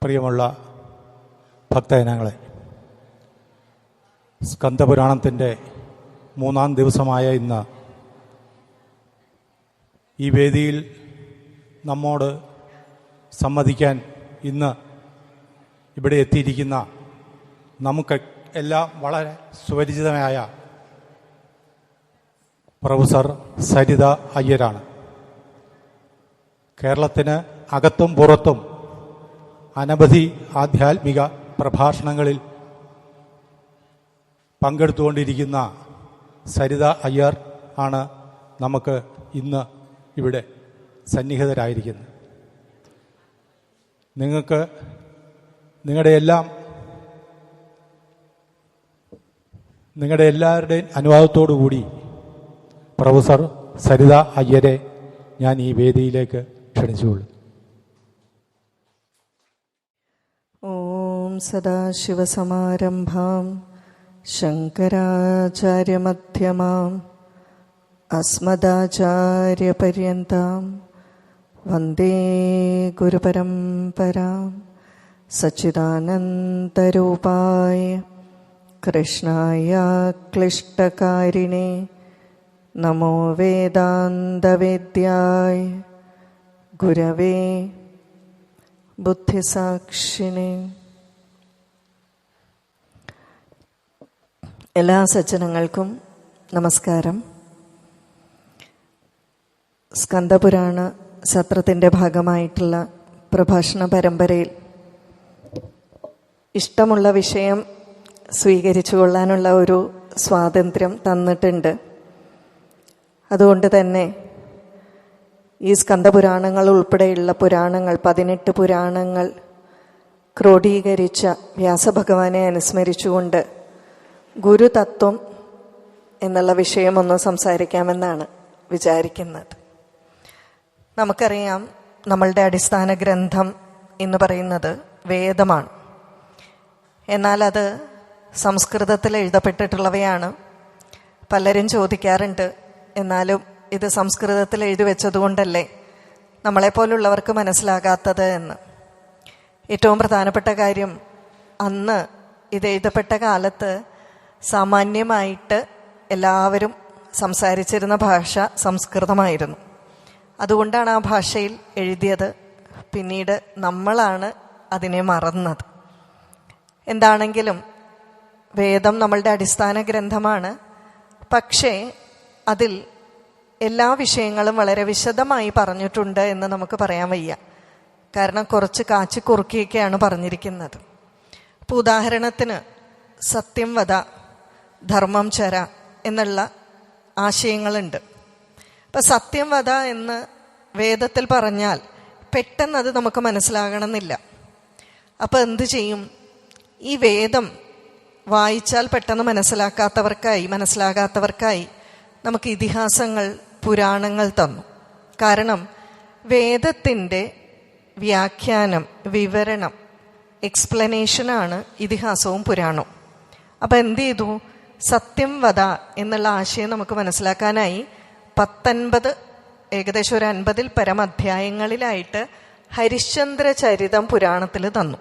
പ്രിയമുള്ള ഭക്തജനങ്ങളെ, സ്കന്ദപുരാണത്തിൻ്റെ 3-ാം ദിവസമായ ഇന്ന് ഈ വേദിയിൽ നമ്മോട് സംവദിക്കാൻ ഇന്ന് ഇവിടെ എത്തിയിരിക്കുന്ന നമുക്ക് എല്ലാം വളരെ സുപരിചിതമായ പ്രൊഫസർ സരിത അയ്യരാണ്. കേരളത്തിന് അകത്തും പുറത്തും അനവധി ആധ്യാത്മിക പ്രഭാഷണങ്ങളിൽ പങ്കെടുത്തുകൊണ്ടിരിക്കുന്ന സരിത അയ്യർ ആണ് നമുക്ക് ഇന്ന് ഇവിടെ സന്നിഹിതരായിരിക്കുന്നത്. നിങ്ങൾക്ക് നിങ്ങളുടെ എല്ലാവരുടെയും അനുവാദത്തോടു കൂടി പ്രൊഫസർ സരിത അയ്യരെ ഞാൻ ഈ വേദിയിലേക്ക് ക്ഷണിച്ചുകൊള്ളും. ഓം സദാശിവസമാരംഭാം ശങ്കരാചാര്യമധ്യമാം അസ്മദാചാര്യപര്യന്താം വന്ദേ ഗുരുപരമ്പരാം. സച്ചിദാനന്ദരൂപായ കൃഷ്ണായ ക്ലിഷ്ടകാരിണേ നമോ വേദാന്തവേദ്യായ ഗുരവേ ബുദ്ധിസാക്ഷിണേ. എല്ലാ സജ്ജനങ്ങൾക്കും നമസ്കാരം. സ്കന്ദപുരാണ സത്രത്തിൻ്റെ ഭാഗമായിട്ടുള്ള പ്രഭാഷണ പരമ്പരയിൽ ഇഷ്ടമുള്ള വിഷയം സ്വീകരിച്ചു കൊള്ളാനുള്ള ഒരു സ്വാതന്ത്ര്യം തന്നിട്ടുണ്ട്. അതുകൊണ്ട് തന്നെ ഈ സ്കന്ദപുരാണങ്ങൾ ഉൾപ്പെടെയുള്ള പുരാണങ്ങൾ 18 പുരാണങ്ങൾ ക്രോഡീകരിച്ച വ്യാസഭഗവാനെ അനുസ്മരിച്ചുകൊണ്ട് ഗുരുതത്വം എന്നുള്ള വിഷയമൊന്ന് സംസാരിക്കാമെന്നാണ് വിചാരിക്കുന്നത്. നമുക്കറിയാം, നമ്മളുടെ അടിസ്ഥാന ഗ്രന്ഥം എന്ന് പറയുന്നത് വേദമാണ്. എന്നാൽ അത് സംസ്കൃതത്തിൽ എഴുതപ്പെട്ടിട്ടുള്ളവയാണ്. പലരും ചോദിക്കാറുണ്ട്, എന്നാലും ഇത് സംസ്കൃതത്തിൽ എഴുതി വെച്ചതുകൊണ്ടല്ലേ നമ്മളെപ്പോലുള്ളവർക്ക് മനസ്സിലാകാത്തത് എന്ന്. ഏറ്റവും പ്രധാനപ്പെട്ട കാര്യം, അന്ന് ഇത് എഴുതപ്പെട്ട കാലത്ത് സാമാന്യമായിട്ട് എല്ലാവരും സംസാരിച്ചിരുന്ന ഭാഷ സംസ്കൃതമായിരുന്നു. അതുകൊണ്ടാണ് ആ ഭാഷയിൽ എഴുതിയത്. പിന്നീട് നമ്മളാണ് അതിനെ മറന്നത്. എന്താണെങ്കിലും വേദം നമ്മളുടെ അടിസ്ഥാന ഗ്രന്ഥമാണ്. പക്ഷേ അതിൽ എല്ലാ വിഷയങ്ങളും വളരെ വിശദമായി പറഞ്ഞിട്ടുണ്ട് എന്ന് നമുക്ക് പറയാൻ വയ്യ. കാരണം കുറച്ച് കാച്ചി കുറുക്കിയൊക്കെയാണ് പറഞ്ഞിരിക്കുന്നത്. ഇപ്പോൾ ഉദാഹരണത്തിന് സത്യം വദ, ധർമ്മം ചര എന്നുള്ള ആശയങ്ങളുണ്ട്. അപ്പം സത്യം വദ എന്ന് വേദത്തിൽ പറഞ്ഞാൽ പെട്ടെന്ന് അത് നമുക്ക് മനസ്സിലാകണമെന്നില്ല. അപ്പോൾ എന്ത് ചെയ്യും? ഈ വേദം വായിച്ചാൽ പെട്ടെന്ന് മനസ്സിലാകാത്തവർക്കായി നമുക്ക് ഇതിഹാസങ്ങൾ, പുരാണങ്ങൾ തന്നു. കാരണം വേദത്തിൻ്റെ വ്യാഖ്യാനം, വിവരണം, എക്സ്പ്ലനേഷനാണ് ഇതിഹാസവും പുരാണവും. അപ്പം എന്ത് ചെയ്തു? സത്യം വദ എന്നുള്ള ആശയം നമുക്ക് മനസ്സിലാക്കാനായി 19, ഏകദേശം ഒരു 50-ൽ പരം അധ്യായങ്ങളിലായിട്ട് ഹരിശ്ചന്ദ്ര ചരിതം പുരാണത്തിൽ തന്നു.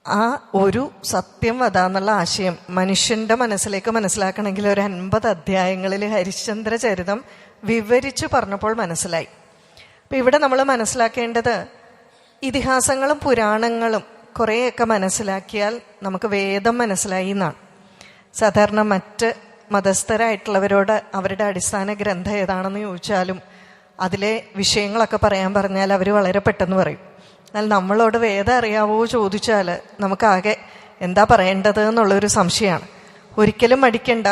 ആ ഒരു സത്യം വദ എന്നുള്ള ആശയം മനുഷ്യൻ്റെ മനസ്സിലേക്ക് മനസ്സിലാക്കണമെങ്കിൽ ഒരു 50 അധ്യായങ്ങളിൽ ഹരിശ്ചന്ദ്ര ചരിതം വിവരിച്ചു പറഞ്ഞപ്പോൾ മനസ്സിലായി. അപ്പം ഇവിടെ നമ്മൾ മനസ്സിലാക്കേണ്ടത്, ഇതിഹാസങ്ങളും പുരാണങ്ങളും കുറേയൊക്കെ മനസ്സിലാക്കിയാൽ നമുക്ക് വേദം മനസ്സിലായി എന്നാണ്. സാധാരണ മറ്റ് മതസ്ഥരായിട്ടുള്ളവരോട് അവരുടെ അടിസ്ഥാന ഗ്രന്ഥം ഏതാണെന്ന് ചോദിച്ചാലും അതിലെ വിഷയങ്ങളൊക്കെ പറയാൻ പറഞ്ഞാൽ അവർ വളരെ പെട്ടെന്ന് പറയും. എന്നാൽ നമ്മളോട് വേദം അറിയാവോ ചോദിച്ചാൽ നമുക്കാകെ എന്താ പറയേണ്ടത് എന്നുള്ളൊരു സംശയമാണ്. ഒരിക്കലും മടിക്കേണ്ട.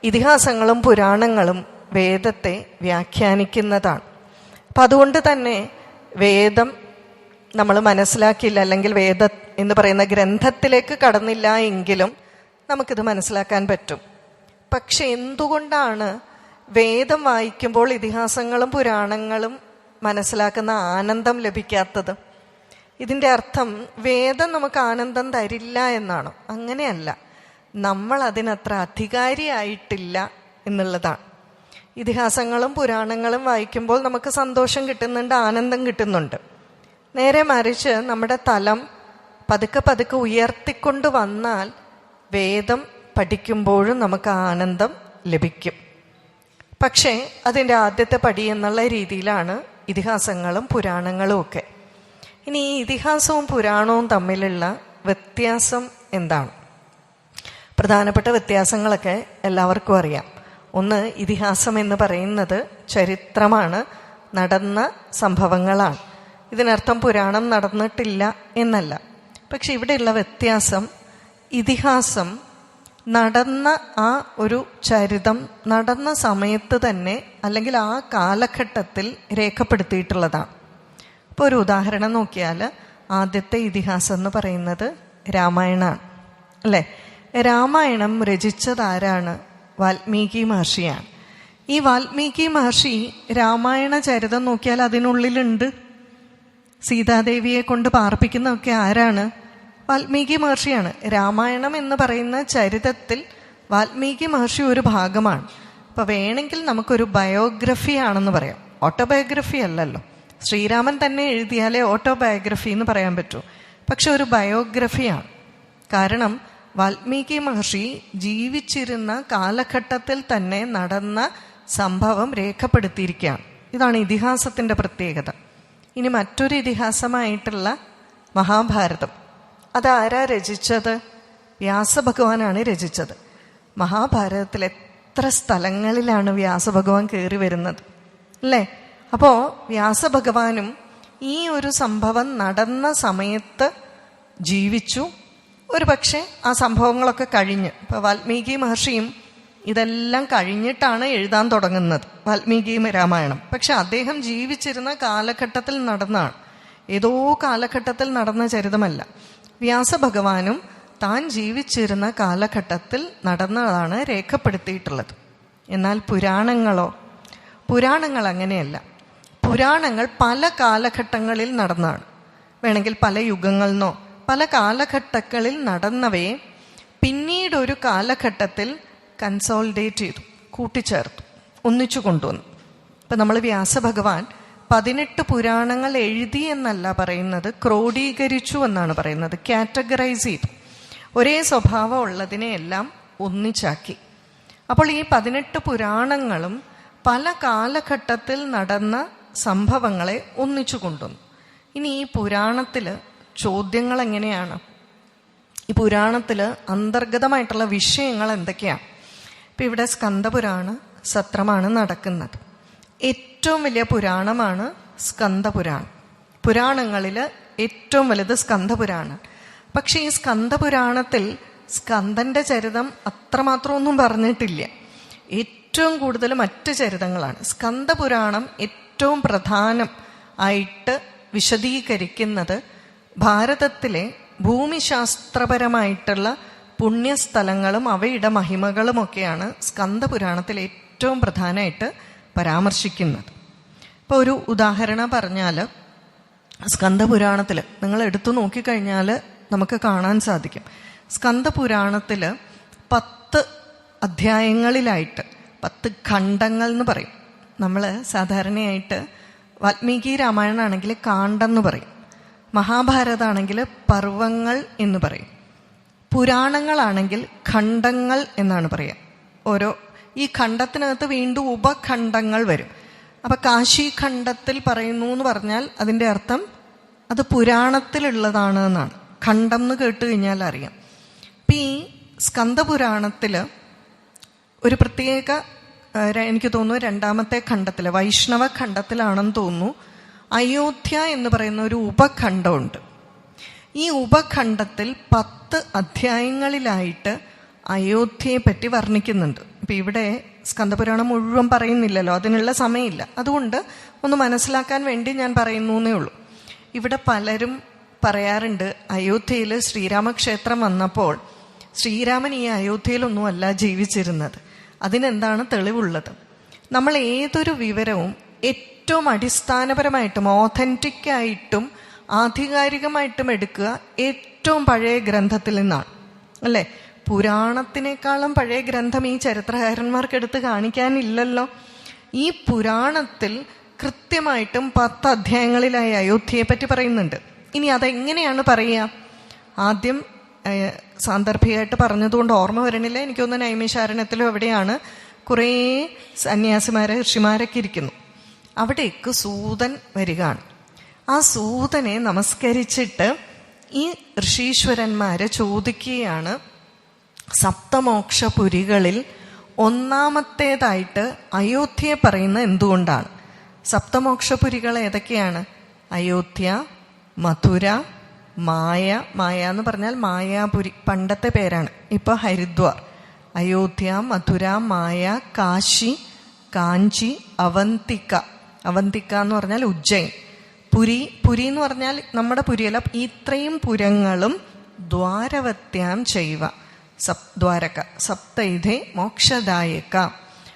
ഇതിഹാസങ്ങളും പുരാണങ്ങളും വേദത്തെ വ്യാഖ്യാനിക്കുന്നതാണ്. അപ്പം അതുകൊണ്ട് തന്നെ വേദം നമ്മൾ മനസ്സിലാക്കിയില്ല, അല്ലെങ്കിൽ വേദം എന്ന് പറയുന്ന ഗ്രന്ഥത്തിലേക്ക് കടന്നില്ല എങ്കിലും നമുക്കിത് മനസ്സിലാക്കാൻ പറ്റും. പക്ഷെ എന്തുകൊണ്ടാണ് വേദം വായിക്കുമ്പോൾ ഇതിഹാസങ്ങളും പുരാണങ്ങളും മനസ്സിലാക്കുന്ന ആനന്ദം ലഭിക്കാത്തത്? ഇതിൻ്റെ അർത്ഥം വേദം നമുക്ക് ആനന്ദം തരില്ല എന്നാണോ? അങ്ങനെയല്ല, നമ്മൾ അതിനത്ര അധികാരിയായിട്ടില്ല എന്നുള്ളതാണ്. ഇതിഹാസങ്ങളും പുരാണങ്ങളും വായിക്കുമ്പോൾ നമുക്ക് സന്തോഷം കിട്ടുന്നുണ്ട്, ആനന്ദം കിട്ടുന്നുണ്ട്. നേരെ മറിച്ച് നമ്മുടെ തലം പതുക്കെ പതുക്കെ ഉയർത്തിക്കൊണ്ട് വന്നാൽ വേദം പഠിക്കുമ്പോഴും നമുക്ക് ആനന്ദം ലഭിക്കും. പക്ഷേ അതിൻ്റെ ആദ്യത്തെ പടി എന്നുള്ള രീതിയിലാണ് ഇതിഹാസങ്ങളും പുരാണങ്ങളും ഒക്കെ. ഇനി ഈ ഇതിഹാസവും പുരാണവും തമ്മിലുള്ള വ്യത്യാസം എന്താണ്? പ്രധാനപ്പെട്ട വ്യത്യാസങ്ങളൊക്കെ എല്ലാവർക്കും അറിയാം. ഒന്ന്, ഇതിഹാസം എന്ന് പറയുന്നത് ചരിത്രമാണ്, നടന്ന സംഭവങ്ങളാണ്. ഇതിനർത്ഥം പുരാണം നടന്നിട്ടില്ല എന്നല്ല. പക്ഷെ ഇവിടെയുള്ള വ്യത്യാസം, ഇതിഹാസം നടന്ന ആ ഒരു ചരിതം നടന്ന സമയത്ത് തന്നെ അല്ലെങ്കിൽ ആ കാലഘട്ടത്തിൽ രേഖപ്പെടുത്തിയിട്ടുള്ളതാണ്. ഇപ്പോൾ ഒരു ഉദാഹരണം നോക്കിയാൽ, ആദ്യത്തെ ഇതിഹാസം എന്ന് പറയുന്നത് രാമായണമാണ്, അല്ലേ? രാമായണം രചിച്ചത് ആരാണ്? വാൽമീകി മഹർഷിയാണ്. ഈ വാൽമീകി മഹർഷി രാമായണ ചരിതം നോക്കിയാൽ അതിനുള്ളിലുണ്ട്. സീതാദേവിയെ കൊണ്ട് പാർപ്പിക്കുന്നതൊക്കെ ആരാണ്? വാൽമീകി മഹർഷിയാണ്. രാമായണം എന്ന് പറയുന്ന ചരിതത്തിൽ വാൽമീകി മഹർഷി ഒരു ഭാഗമാണ്. അപ്പോൾ വേണമെങ്കിൽ നമുക്കൊരു ബയോഗ്രഫി ആണെന്ന് പറയാം, ഓട്ടോബയോഗ്രഫി അല്ലല്ലോ. ശ്രീരാമൻ തന്നെ എഴുതിയാലേ ഓട്ടോബയോഗ്രഫി എന്ന് പറയാൻ പറ്റൂ. പക്ഷെ ഒരു ബയോഗ്രഫിയാണ്. കാരണം വാൽമീകി മഹർഷി ജീവിച്ചിരുന്ന കാലഘട്ടത്തിൽ തന്നെ നടന്ന സംഭവം രേഖപ്പെടുത്തിയിരിക്കുകയാണ്. ഇതാണ് ഇതിഹാസത്തിൻ്റെ പ്രത്യേകത. ഇനി മറ്റൊരു ഇതിഹാസമായിട്ടുള്ള മഹാഭാരതം, അതാരാ രചിച്ചത്? വ്യാസഭഗവാനാണ് രചിച്ചത്. മഹാഭാരതത്തിൽ എത്ര സ്ഥലങ്ങളിലാണ് വ്യാസഭഗവാൻ കയറി വരുന്നത്, അല്ലേ? അപ്പോൾ വ്യാസഭഗവാനും ഈ ഒരു സംഭവം നടന്ന സമയത്ത് ജീവിച്ചു. ഒരു പക്ഷേ ആ സംഭവങ്ങളൊക്കെ കഴിഞ്ഞ്, ഇപ്പോൾ വാൽമീകി മഹർഷിയും ഇതെല്ലാം കഴിഞ്ഞിട്ടാണ് എഴുതാൻ തുടങ്ങുന്നത്, വാൽമീകി രാമായണം. പക്ഷെ അദ്ദേഹം ജീവിച്ചിരുന്ന കാലഘട്ടത്തിൽ നടന്നതാണ്, ഏതോ കാലഘട്ടത്തിൽ നടന്ന ചരിതമല്ല. വ്യാസഭഗവാനും താൻ ജീവിച്ചിരുന്ന കാലഘട്ടത്തിൽ നടന്നതാണ് രേഖപ്പെടുത്തിയിട്ടുള്ളത്. എന്നാൽ പുരാണങ്ങൾ അങ്ങനെയല്ല. പുരാണങ്ങൾ പല കാലഘട്ടങ്ങളിൽ നടന്നതാണ്. വേണമെങ്കിൽ പല യുഗങ്ങളിൽനിന്നോ പല കാലഘട്ടങ്ങളിൽ നടന്നവയെ പിന്നീട് ഒരു കാലഘട്ടത്തിൽ കൺസോളിഡേറ്റ് ചെയ്തു, കൂട്ടിച്ചേർത്തു, ഒന്നിച്ചു കൊണ്ടുവന്നു. ഇപ്പം നമ്മൾ വ്യാസഭഗവാൻ 18 പുരാണങ്ങൾ എഴുതി എന്നല്ല പറയുന്നത്, ക്രോഡീകരിച്ചു എന്നാണ് പറയുന്നത്. കാറ്റഗറൈസ് ചെയ്തു, ഒരേ സ്വഭാവം ഉള്ളതിനെയെല്ലാം ഒന്നിച്ചാക്കി. അപ്പോൾ ഈ 18 പുരാണങ്ങളും പല കാലഘട്ടത്തിൽ നടന്ന സംഭവങ്ങളെ ഒന്നിച്ചു കൊണ്ടുവന്നു. ഇനി ഈ പുരാണത്തിൽ ചോദ്യങ്ങൾ എങ്ങനെയാണ്? ഈ പുരാണത്തിൽ അന്തർഗതമായിട്ടുള്ള വിഷയങ്ങൾ എന്തൊക്കെയാണ്? ഇപ്പം ഇവിടെ സ്കന്ദപുരാണ സത്രമാണ് നടക്കുന്നത്. ഏറ്റവും വലിയ പുരാണമാണ് സ്കന്ദപുരാണം. പുരാണങ്ങളിൽ ഏറ്റവും വലുത് സ്കന്ദപുരാണം. പക്ഷേ ഈ സ്കന്ദപുരാണത്തിൽ സ്കന്ദൻ്റെ ചരിതം അത്രമാത്രം ഒന്നും പറഞ്ഞിട്ടില്ല. ഏറ്റവും കൂടുതൽ മറ്റ് ചരിതങ്ങളാണ്. സ്കന്ദപുരാണം ഏറ്റവും പ്രധാനം ആയിട്ട് വിശദീകരിക്കുന്നത് ഭാരതത്തിലെ ഭൂമിശാസ്ത്രപരമായിട്ടുള്ള പുണ്യസ്ഥലങ്ങളും അവയുടെ മഹിമകളുമൊക്കെയാണ് സ്കന്ദപുരാണത്തിൽ ഏറ്റവും പ്രധാനമായിട്ട് പരാമർശിക്കുന്നത്. ഇപ്പോൾ ഒരു ഉദാഹരണം പറഞ്ഞാൽ, സ്കന്ദപുരാണത്തിൽ നിങ്ങൾ എടുത്തു നോക്കിക്കഴിഞ്ഞാൽ നമുക്ക് കാണാൻ സാധിക്കും. സ്കന്ദപുരാണത്തിൽ 10 അധ്യായങ്ങളിലായിട്ട് 10 ഖണ്ഡങ്ങൾ എന്ന് പറയും. നമ്മൾ സാധാരണയായിട്ട് വാൽമീകി രാമായണമാണെങ്കിൽ കാണ്ഡം എന്ന് പറയും, മഹാഭാരതമാണെങ്കിൽ പർവ്വങ്ങൾ എന്ന് പറയും, പുരാണങ്ങളാണെങ്കിൽ ഖണ്ഡങ്ങൾ എന്നാണ് പറയുക. ഈ ഖണ്ഡത്തിനകത്ത് വീണ്ടും ഉപഖണ്ഡങ്ങൾ വരും. അപ്പം കാശി ഖണ്ഡത്തിൽ പറയുന്നു എന്ന് പറഞ്ഞാൽ അതിൻ്റെ അർത്ഥം അത് പുരാണത്തിലുള്ളതാണ് എന്നാണ്. ഖണ്ഡം എന്ന് കേട്ട് കഴിഞ്ഞാൽ അറിയാം. അപ്പം ഈ സ്കന്ദപുരാണത്തിൽ ഒരു പ്രത്യേക, എനിക്ക് തോന്നുന്നു 2ാമത്തെ ഖണ്ഡത്തിൽ, വൈഷ്ണവ ഖണ്ഡത്തിലാണെന്ന് തോന്നുന്നു, അയോധ്യ എന്ന് പറയുന്ന ഒരു ഉപഖണ്ഡമുണ്ട്. ഈ ഉപഖണ്ഡത്തിൽ 10 അധ്യായങ്ങളിലായിട്ട് അയോധ്യയെ പറ്റി വർണ്ണിക്കുന്നുണ്ട്. ഇപ്പം ഇവിടെ സ്കന്ദപുരാണം മുഴുവൻ പറയുന്നില്ലല്ലോ, അതിനുള്ള സമയമില്ല. അതുകൊണ്ട് ഒന്ന് മനസ്സിലാക്കാൻ വേണ്ടി ഞാൻ പറയുന്നു എന്നേ ഉള്ളൂ. ഇവിടെ പലരും പറയാറുണ്ട്, അയോധ്യയിൽ ശ്രീരാമക്ഷേത്രം വന്നപ്പോൾ ശ്രീരാമൻ ഈ അയോധ്യയിലൊന്നുമല്ല ജീവിച്ചിരുന്നത്. അതിനെന്താണ് തെളിവുള്ളത്? നമ്മൾ ഏതൊരു വിവരവും ഏറ്റവും അടിസ്ഥാനപരമായിട്ടും ഓഥൻറ്റിക്കായിട്ടും ആധികാരികമായിട്ടും എടുക്കുക ഏറ്റവും പഴയ ഗ്രന്ഥത്തിൽ നിന്നാണ്, അല്ലേ? പുരാണത്തിനേക്കാളും പഴയ ഗ്രന്ഥം ഈ ചരിത്രകാരന്മാർക്ക് എടുത്ത് കാണിക്കാനില്ലല്ലോ. ഈ പുരാണത്തിൽ കൃത്യമായിട്ടും 10 അധ്യായങ്ങളിലായി അയോധ്യയെ പറ്റി പറയുന്നുണ്ട്. ഇനി അതെങ്ങനെയാണ് പറയുക? ആദ്യം സാന്ദർഭികമായിട്ട് പറഞ്ഞതുകൊണ്ട് ഓർമ്മ വരണില്ല, എനിക്കൊന്ന് നൈമിഷാരണ്യത്തിലും എവിടെയാണ് കുറേ സന്യാസിമാരെ ഋഷിമാരൊക്കെ ഇരിക്കുന്നു. അവിടേക്ക് സൂതൻ വരികയാണ്. ആ സൂതനെ നമസ്കരിച്ചിട്ട് ഈ ഋഷീശ്വരന്മാരെ ചോദിക്കുകയാണ്, സപ്തമോക്ഷപുരികളിൽ ഒന്നാമത്തേതായിട്ട് അയോധ്യയെ പറയുന്നത് എന്തുകൊണ്ടാണ്? സപ്തമോക്ഷപുരികൾ ഏതൊക്കെയാണ്? അയോധ്യ, മഥുര, മായ. മായ എന്ന് പറഞ്ഞാൽ മായാപുരി, പണ്ടത്തെ പേരാണ്, ഇപ്പൊ ഹരിദ്വാർ. അയോധ്യ, മഥുര, മായ, കാശി, കാഞ്ചി, അവന്തിക. അവന്തിക എന്ന് പറഞ്ഞാൽ ഉജ്ജയിൻ. പുരി, പുരി എന്ന് പറഞ്ഞാൽ നമ്മുടെ പുരിയല്ല. ഇത്രയും പുരങ്ങളും ദ്വാരവത്യാം ചെയ്വ ദ്വാരക സപ്തൈധേ മോക്ഷദായക.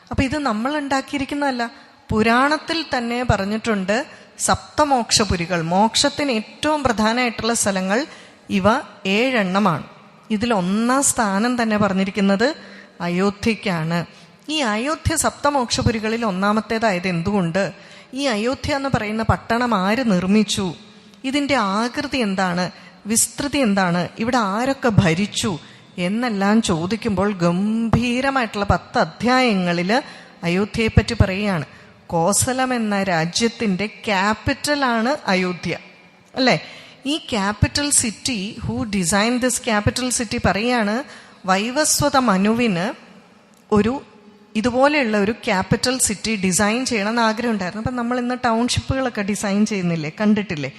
അപ്പൊ ഇത് നമ്മൾ ഉണ്ടാക്കിയിരിക്കുന്നതല്ല, പുരാണത്തിൽ തന്നെ പറഞ്ഞിട്ടുണ്ട്. സപ്തമോക്ഷപുരികൾ, മോക്ഷത്തിന് ഏറ്റവും പ്രധാനമായിട്ടുള്ള സ്ഥലങ്ങൾ ഇവ 7 എണ്ണമാണ്. ഇതിൽ 1ാം സ്ഥാനം തന്നെ പറഞ്ഞിരിക്കുന്നത് അയോധ്യയ്ക്കാണ്. ഈ അയോധ്യ സപ്തമോക്ഷപുരികളിൽ 1ാമത്തേതായത് എന്തുകൊണ്ട്? ഈ അയോധ്യ എന്ന് പറയുന്ന പട്ടണം ആര് നിർമ്മിച്ചു? ഇതിന്റെ ആകൃതി എന്താണ്? വിസ്തൃതി എന്താണ്? ഇവിടെ ആരൊക്കെ ഭരിച്ചു എന്നെല്ലാം ചോദിക്കുമ്പോൾ ഗംഭീരമായിട്ടുള്ള 10 അധ്യായങ്ങളിൽ അയോധ്യയെപ്പറ്റി പറയുകയാണ്. കോസലം എന്ന രാജ്യത്തിന്റെ ക്യാപിറ്റലാണ് അയോധ്യ, അല്ലേ? ഈ capital city, who design this capital city പറയാണ്, വൈവസ്വത മനുവിന് ഒരു ഇതുപോലെയുള്ള ഒരു ക്യാപിറ്റൽ സിറ്റി ഡിസൈൻ ചെയ്യണമെന്ന് ആഗ്രഹം ഉണ്ടായിരുന്നു. അപ്പം നമ്മൾ ഇന്ന് ടൗൺഷിപ്പുകളൊക്കെ ഡിസൈൻ ചെയ്യുന്നില്ലേ, കണ്ടിട്ടില്ലേ?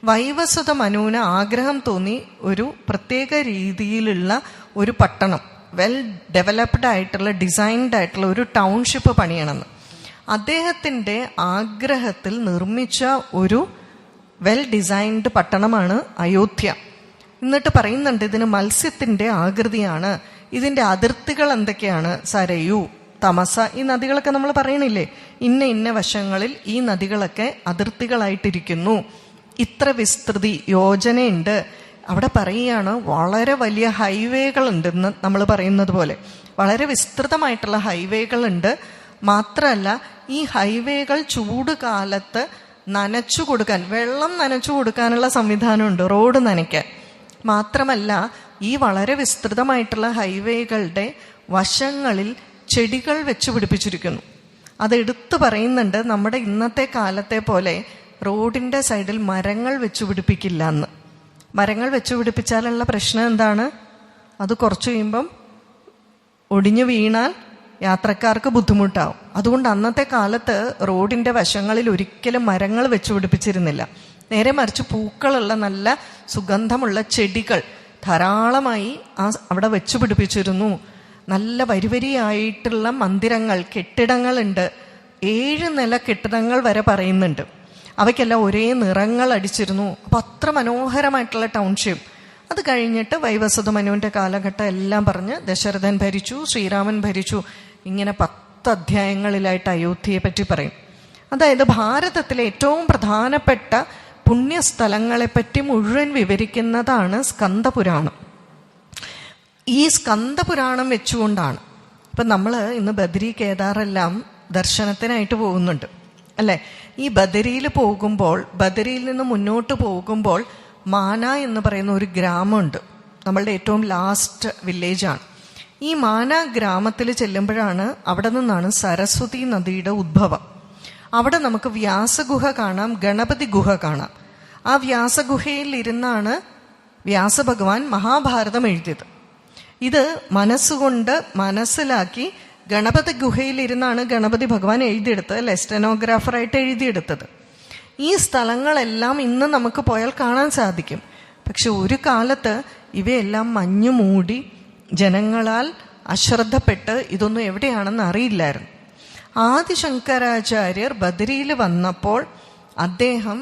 വൈവസ്വത മനുവിന് ആഗ്രഹം തോന്നി ഒരു പ്രത്യേക രീതിയിലുള്ള ഒരു പട്ടണം, വെൽ ഡെവലപ്ഡ് ആയിട്ടുള്ള ഡിസൈൻഡ് ആയിട്ടുള്ള ഒരു ടൗൺഷിപ്പ് പണിയണമെന്ന്. അദ്ദേഹത്തിൻ്റെ ആഗ്രഹത്തിൽ നിർമ്മിച്ച ഒരു വെൽ ഡിസൈൻഡ് പട്ടണമാണ് അയോധ്യ. എന്നിട്ട് പറയുന്നുണ്ട്, ഇതിന് മത്സ്യത്തിൻ്റെ ആകൃതിയാണ്. ഇതിൻ്റെ അതിർത്തികൾ എന്തൊക്കെയാണ്? സരയു, തമസ, ഈ നദികളൊക്കെ നമ്മൾ പറയണില്ലേ, ഇന്ന വശങ്ങളിൽ ഈ നദികളൊക്കെ അതിർത്തികളായിട്ടിരിക്കുന്നു. ഇത്ര വിസ്തൃതി, യോജനയുണ്ട്. അവിടെ പറയുകയാണ്, വളരെ വലിയ ഹൈവേകളുണ്ടെന്ന് നമ്മൾ പറയുന്നത് പോലെ വളരെ വിസ്തൃതമായിട്ടുള്ള ഹൈവേകളുണ്ട്. മാത്രമല്ല, ഈ ഹൈവേകൾ ചൂട് കാലത്ത് നനച്ചു കൊടുക്കാൻ, വെള്ളം നനച്ചു കൊടുക്കാനുള്ള സംവിധാനമുണ്ട്, റോഡ് നനയ്ക്കാൻ. മാത്രമല്ല, ഈ വളരെ വിസ്തൃതമായിട്ടുള്ള ഹൈവേകളുടെ വശങ്ങളിൽ ചെടികൾ വെച്ച് പിടിപ്പിച്ചിരിക്കുന്നു. അതെടുത്ത് പറയുന്നുണ്ട്, നമ്മുടെ ഇന്നത്തെ കാലത്തെ പോലെ റോഡിൻ്റെ സൈഡിൽ മരങ്ങൾ വെച്ച് പിടിപ്പിക്കില്ല എന്ന്. മരങ്ങൾ വെച്ച് പിടിപ്പിച്ചാലുള്ള പ്രശ്നം എന്താണ്? അത് കുറച്ച് കഴിയുമ്പം ഒടിഞ്ഞു വീണാൽ യാത്രക്കാർക്ക് ബുദ്ധിമുട്ടാവും. അതുകൊണ്ട് അന്നത്തെ കാലത്ത് റോഡിൻ്റെ വശങ്ങളിൽ ഒരിക്കലും മരങ്ങൾ വെച്ച് പിടിപ്പിച്ചിരുന്നില്ല. നേരെ മറിച്ച് പൂക്കളുള്ള നല്ല സുഗന്ധമുള്ള ചെടികൾ ധാരാളമായി അവിടെ വെച്ച് പിടിപ്പിച്ചിരുന്നു. നല്ല വരിവരിയായിട്ടുള്ള മന്ദിരങ്ങൾ, കെട്ടിടങ്ങളുണ്ട്. 7 നില കെട്ടിടങ്ങൾ വരെ പറയുന്നുണ്ട്. അവയ്ക്കെല്ലാം ഒരേ നിറങ്ങൾ അടിച്ചിരുന്നു. അപ്പം അത്ര മനോഹരമായിട്ടുള്ള ടൗൺഷിപ്പ്. അത് കഴിഞ്ഞിട്ട് വൈവസ്വത മനുവിൻ്റെ കാലഘട്ടം എല്ലാം പറഞ്ഞ് ദശരഥൻ ഭരിച്ചു, ശ്രീരാമൻ ഭരിച്ചു. ഇങ്ങനെ 10 അധ്യായങ്ങളിലായിട്ട് അയോധ്യയെ പറ്റി പറയും. അതായത് ഭാരതത്തിലെ ഏറ്റവും പ്രധാനപ്പെട്ട പുണ്യസ്ഥലങ്ങളെപ്പറ്റി മുഴുവൻ വിവരിക്കുന്നതാണ് സ്കന്ദപുരാണം. ഈ സ്കന്ദപുരാണം വെച്ചുകൊണ്ടാണ് ഇപ്പം നമ്മൾ ഇന്ന് ബദരി, കേദാറെല്ലാം ദർശനത്തിനായിട്ട് പോകുന്നുണ്ട്, അല്ലേ? ഈ ബദരിയിൽ പോകുമ്പോൾ, ബദരിയിൽ നിന്ന് മുന്നോട്ട് പോകുമ്പോൾ മാന എന്ന് പറയുന്ന ഒരു ഗ്രാമമുണ്ട്, നമ്മളുടെ ഏറ്റവും ലാസ്റ്റ് വില്ലേജാണ്. ഈ മാന ഗ്രാമത്തിൽ ചെല്ലുമ്പോഴാണ്, അവിടെ നിന്നാണ് സരസ്വതി നദിയുടെ ഉദ്ഭവം. അവിടെ നമുക്ക് വ്യാസഗുഹ കാണാം, ഗണപതി ഗുഹ കാണാം. ആ വ്യാസഗുഹയിൽ ഇരുന്നാണ് വ്യാസഭഗവാൻ മഹാഭാരതം എഴുതിയത്. ഇത് മനസ്സുകൊണ്ട് മനസ്സിലാക്കി ഗണപതി ഗുഹയിലിരുന്നാണ് ഗണപതി ഭഗവാൻ എഴുതിയെടുത്തത്, അല്ലെ? സ്റ്റെനോഗ്രാഫറായിട്ട് എഴുതിയെടുത്തത്. ഈ സ്ഥലങ്ങളെല്ലാം ഇന്ന് നമുക്ക് പോയാൽ കാണാൻ സാധിക്കും. പക്ഷെ ഒരു കാലത്ത് ഇവയെല്ലാം മഞ്ഞു മൂടി ജനങ്ങളാൽ അശ്രദ്ധപ്പെട്ട് ഇതൊന്നും എവിടെയാണെന്ന് അറിയില്ലായിരുന്നു. ആദിശങ്കരാചാര്യർ ബദരിയിൽ വന്നപ്പോൾ അദ്ദേഹം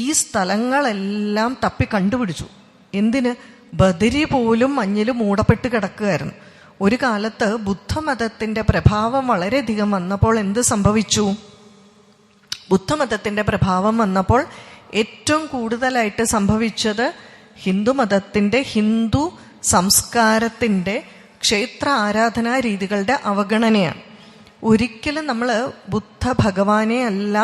ഈ സ്ഥലങ്ങളെല്ലാം തപ്പി കണ്ടുപിടിച്ചു. എന്തിന്? ബദരി പോലും മഞ്ഞിൽ മൂടപ്പെട്ട് കിടക്കുകയായിരുന്നു. ഒരു കാലത്ത് ബുദ്ധമതത്തിൻ്റെ പ്രഭാവം വളരെയധികം വന്നപ്പോൾ എന്ത് സംഭവിച്ചു? ബുദ്ധമതത്തിൻ്റെ പ്രഭാവം വന്നപ്പോൾ ഏറ്റവും കൂടുതലായിട്ട് സംഭവിച്ചത് ഹിന്ദുമതത്തിൻ്റെ, ഹിന്ദു സംസ്കാരത്തിൻ്റെ, ക്ഷേത്ര ആരാധനാ രീതികളുടെ അവഗണനയാണ്. ഒരിക്കലും നമ്മൾ ബുദ്ധ ഭഗവാനെ അല്ല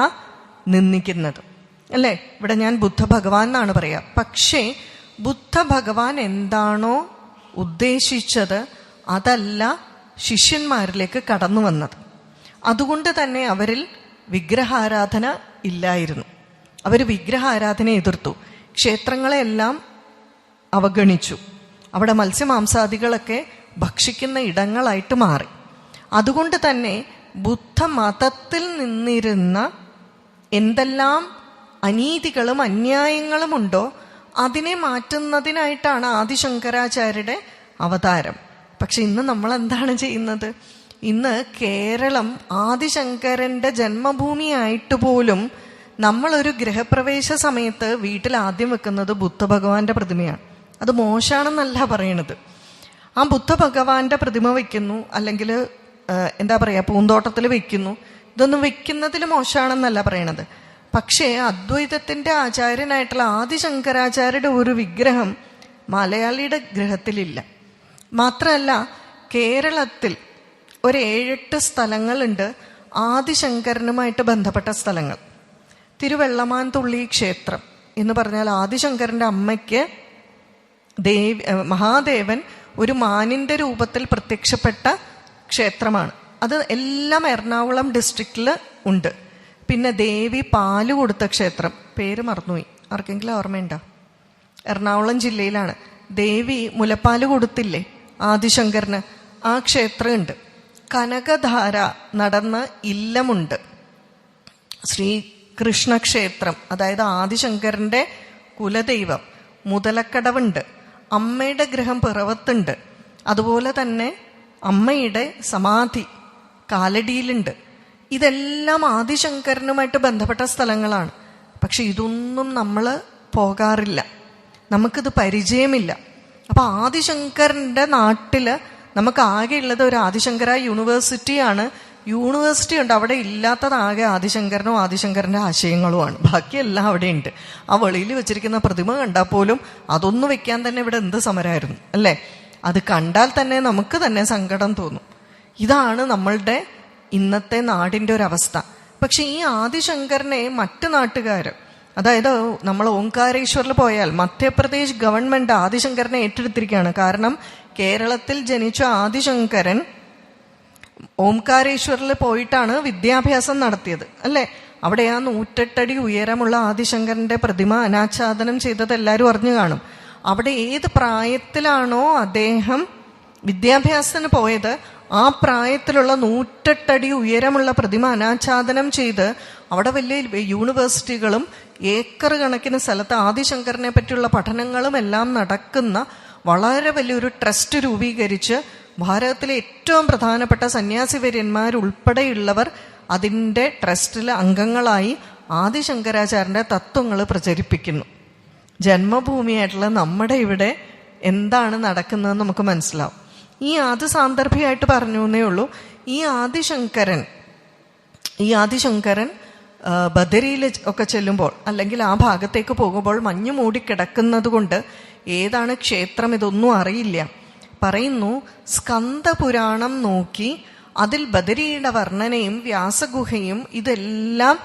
നിന്ദിക്കുന്നത്. അല്ലേ? ഇവിടെ ഞാൻ ബുദ്ധ ഭഗവാൻ എന്നാണ് പറയാ. പക്ഷേ ബുദ്ധ ഭഗവാൻ എന്താണോ ഉദ്ദേശിച്ചത് അതല്ല ശിഷ്യന്മാരിലേക്ക് കടന്നു വന്നത്. അതുകൊണ്ട് തന്നെ അവരിൽ വിഗ്രഹാരാധന ഇല്ലായിരുന്നു. അവർ വിഗ്രഹാരാധന എതിർത്തു. ക്ഷേത്രങ്ങളെല്ലാം അവഗണിച്ചു. അവിടെ മത്സ്യമാംസാദികളൊക്കെ ഭക്ഷിക്കുന്ന ഇടങ്ങളായിട്ട് മാറി. അതുകൊണ്ട് തന്നെ ബുദ്ധമതത്തിൽ നിന്നിരുന്ന എന്തെല്ലാം അനീതികളും അന്യായങ്ങളും ഉണ്ടോ അതിനെ മാറ്റുന്നതിനായിട്ടാണ് ആദിശങ്കരാചാര്യരുടെ അവതാരം. പക്ഷെ ഇന്ന് നമ്മൾ എന്താണ് ചെയ്യുന്നത്? ഇന്ന് കേരളം ആദിശങ്കരന്റെ ജന്മഭൂമിയായിട്ട് പോലും നമ്മളൊരു ഗൃഹപ്രവേശ സമയത്ത് വീട്ടിൽ ആദ്യം വെക്കുന്നത് ബുദ്ധഭഗവാന്റെ പ്രതിമയാണ്. അത് മോശമാണെന്നല്ല പറയണത്. ആ ബുദ്ധഭഗവാന്റെ പ്രതിമ വെക്കുന്നു, അല്ലെങ്കിൽ എന്താ പറയാ, പൂന്തോട്ടത്തിൽ വെക്കുന്നു. ഇതൊന്നും വെക്കുന്നതിൽ മോശമാണെന്നല്ല പറയണത്. പക്ഷേ അദ്വൈതത്തിന്റെ ആചാര്യനായിട്ടുള്ള ആദിശങ്കരാചാര്യരുടെ ഒരു വിഗ്രഹം മലയാളിയുടെ ഗൃഹത്തിലില്ല. മാത്രമല്ല, കേരളത്തിൽ ഒരു 7-8 സ്ഥലങ്ങളുണ്ട് ആദിശങ്കരനുമായിട്ട് ബന്ധപ്പെട്ട സ്ഥലങ്ങൾ. തിരുവെള്ളമാൻതുള്ളി ക്ഷേത്രം എന്ന് പറഞ്ഞാൽ ആദിശങ്കരന്റെ അമ്മയ്ക്ക് മഹാദേവൻ ഒരു മാനിന്റെ രൂപത്തിൽ പ്രത്യക്ഷപ്പെട്ട ക്ഷേത്രമാണ്. അത് എല്ലാം എറണാകുളം ഡിസ്ട്രിക്റ്റിൽ ഉണ്ട്. പിന്നെ ദേവി പാല് കൊടുത്ത ക്ഷേത്രം, പേര് മറന്നുപോയി, ആർക്കെങ്കിലും ഓർമ്മയുണ്ടോ? എറണാകുളം ജില്ലയിലാണ്. ദേവി മുലപ്പാല് കൊടുത്തില്ലേ ആദിശങ്കരന്, ആ ക്ഷേത്രമുണ്ട്. കനകധാര നടന്ന ഇല്ലമുണ്ട്. ശ്രീകൃഷ്ണക്ഷേത്രം, അതായത് ആദിശങ്കരന്റെ കുലദൈവം മുതലക്കടവുണ്ട്. അമ്മയുടെ ഗൃഹം പിറവത്തുണ്ട്. അതുപോലെ തന്നെ അമ്മയുടെ സമാധി കാലടിയിലുണ്ട്. ഇതെല്ലാം ആദിശങ്കരനുമായിട്ട് ബന്ധപ്പെട്ട സ്ഥലങ്ങളാണ്. പക്ഷെ ഇതൊന്നും നമ്മൾ പോകാറില്ല, നമുക്കിത് പരിചയമില്ല. അപ്പൊ ആദിശങ്കരന്റെ നാട്ടില് നമുക്ക് ആകെയുള്ളത് ഒരു ആദിശങ്കര യൂണിവേഴ്സിറ്റിയാണ്. യൂണിവേഴ്സിറ്റി ഉണ്ട്, അവിടെ ഇല്ലാത്തത് ആകെ ആദിശങ്കരനും ആദിശങ്കരന്റെ ആശയങ്ങളുമാണ്. ബാക്കിയെല്ലാം അവിടെ ഉണ്ട്. ആ വെളിയിൽ വെച്ചിരിക്കുന്ന പ്രതിമ കണ്ടാൽ പോലും അതൊന്നും വെക്കാൻ തന്നെ ഇവിടെ എന്ത് സമരമായിരുന്നു അല്ലേ? അത് കണ്ടാൽ തന്നെ നമുക്ക് തന്നെ സങ്കടം തോന്നും. ഇതാണ് നമ്മളുടെ ഇന്നത്തെ നാടിന്റെ ഒരു അവസ്ഥ. പക്ഷെ ഈ ആദിശങ്കരനെ മറ്റു നാട്ടുകാർ, അതായത് നമ്മൾ ഓംകാരേശ്വറിൽ പോയാൽ മധ്യപ്രദേശ് ഗവൺമെന്റ് ആദിശങ്കരനെ ഏറ്റെടുത്തിരിക്കുകയാണ്. കാരണം കേരളത്തിൽ ജനിച്ച ആദിശങ്കരൻ ഓംകാരേശ്വറിൽ പോയിട്ടാണ് വിദ്യാഭ്യാസം നടത്തിയത് അല്ലെ? അവിടെ ആ 108 അടി ഉയരമുള്ള ആദിശങ്കരന്റെ പ്രതിമ അനാച്ഛാദനം ചെയ്തത് എല്ലാവരും അറിഞ്ഞു കാണും. അവിടെ ഏത് പ്രായത്തിലാണോ അദ്ദേഹം വിദ്യാഭ്യാസത്തിന് പോയത്, ആ പ്രായത്തിലുള്ള 108 അടി ഉയരമുള്ള പ്രതിമ അനാച്ഛാദനം ചെയ്ത് അവിടെ വലിയ യൂണിവേഴ്സിറ്റികളും ഏക്കർ കണക്കിന് സ്ഥലത്ത് ആദിശങ്കരനെ പറ്റിയുള്ള പഠനങ്ങളും എല്ലാം നടക്കുന്ന വളരെ വലിയൊരു ട്രസ്റ്റ് രൂപീകരിച്ച് ഭാരതത്തിലെ ഏറ്റവും പ്രധാനപ്പെട്ട സന്യാസിവര്യന്മാരുൾപ്പെടെയുള്ളവർ അതിൻ്റെ ട്രസ്റ്റിലെ അംഗങ്ങളായി ആദിശങ്കരാചാര്യന്റെ തത്വങ്ങൾ പ്രചരിപ്പിക്കുന്നു. ജന്മഭൂമിയായിട്ടുള്ള നമ്മുടെ ഇവിടെ എന്താണ് നടക്കുന്നതെന്ന് നമുക്ക് മനസ്സിലാവും. ഈ ആദ്യ സാന്ദർഭികമായിട്ട് പറഞ്ഞു എന്നേ ഉള്ളൂ. ഈ ആദിശങ്കരൻ ബദരിയിൽ ഒക്കെ ചെല്ലുമ്പോൾ അല്ലെങ്കിൽ ആ ഭാഗത്തേക്ക് പോകുമ്പോൾ മഞ്ഞു മൂടി കിടക്കുന്നത് കൊണ്ട് ഏതാണ് ക്ഷേത്രം ഇതൊന്നും അറിയില്ല. പറയുന്നു, സ്കന്ദപുരാണം നോക്കി അതിൽ ബദരിയുടെ വർണ്ണനയും വ്യാസഗുഹയും ഇതെല്ലാം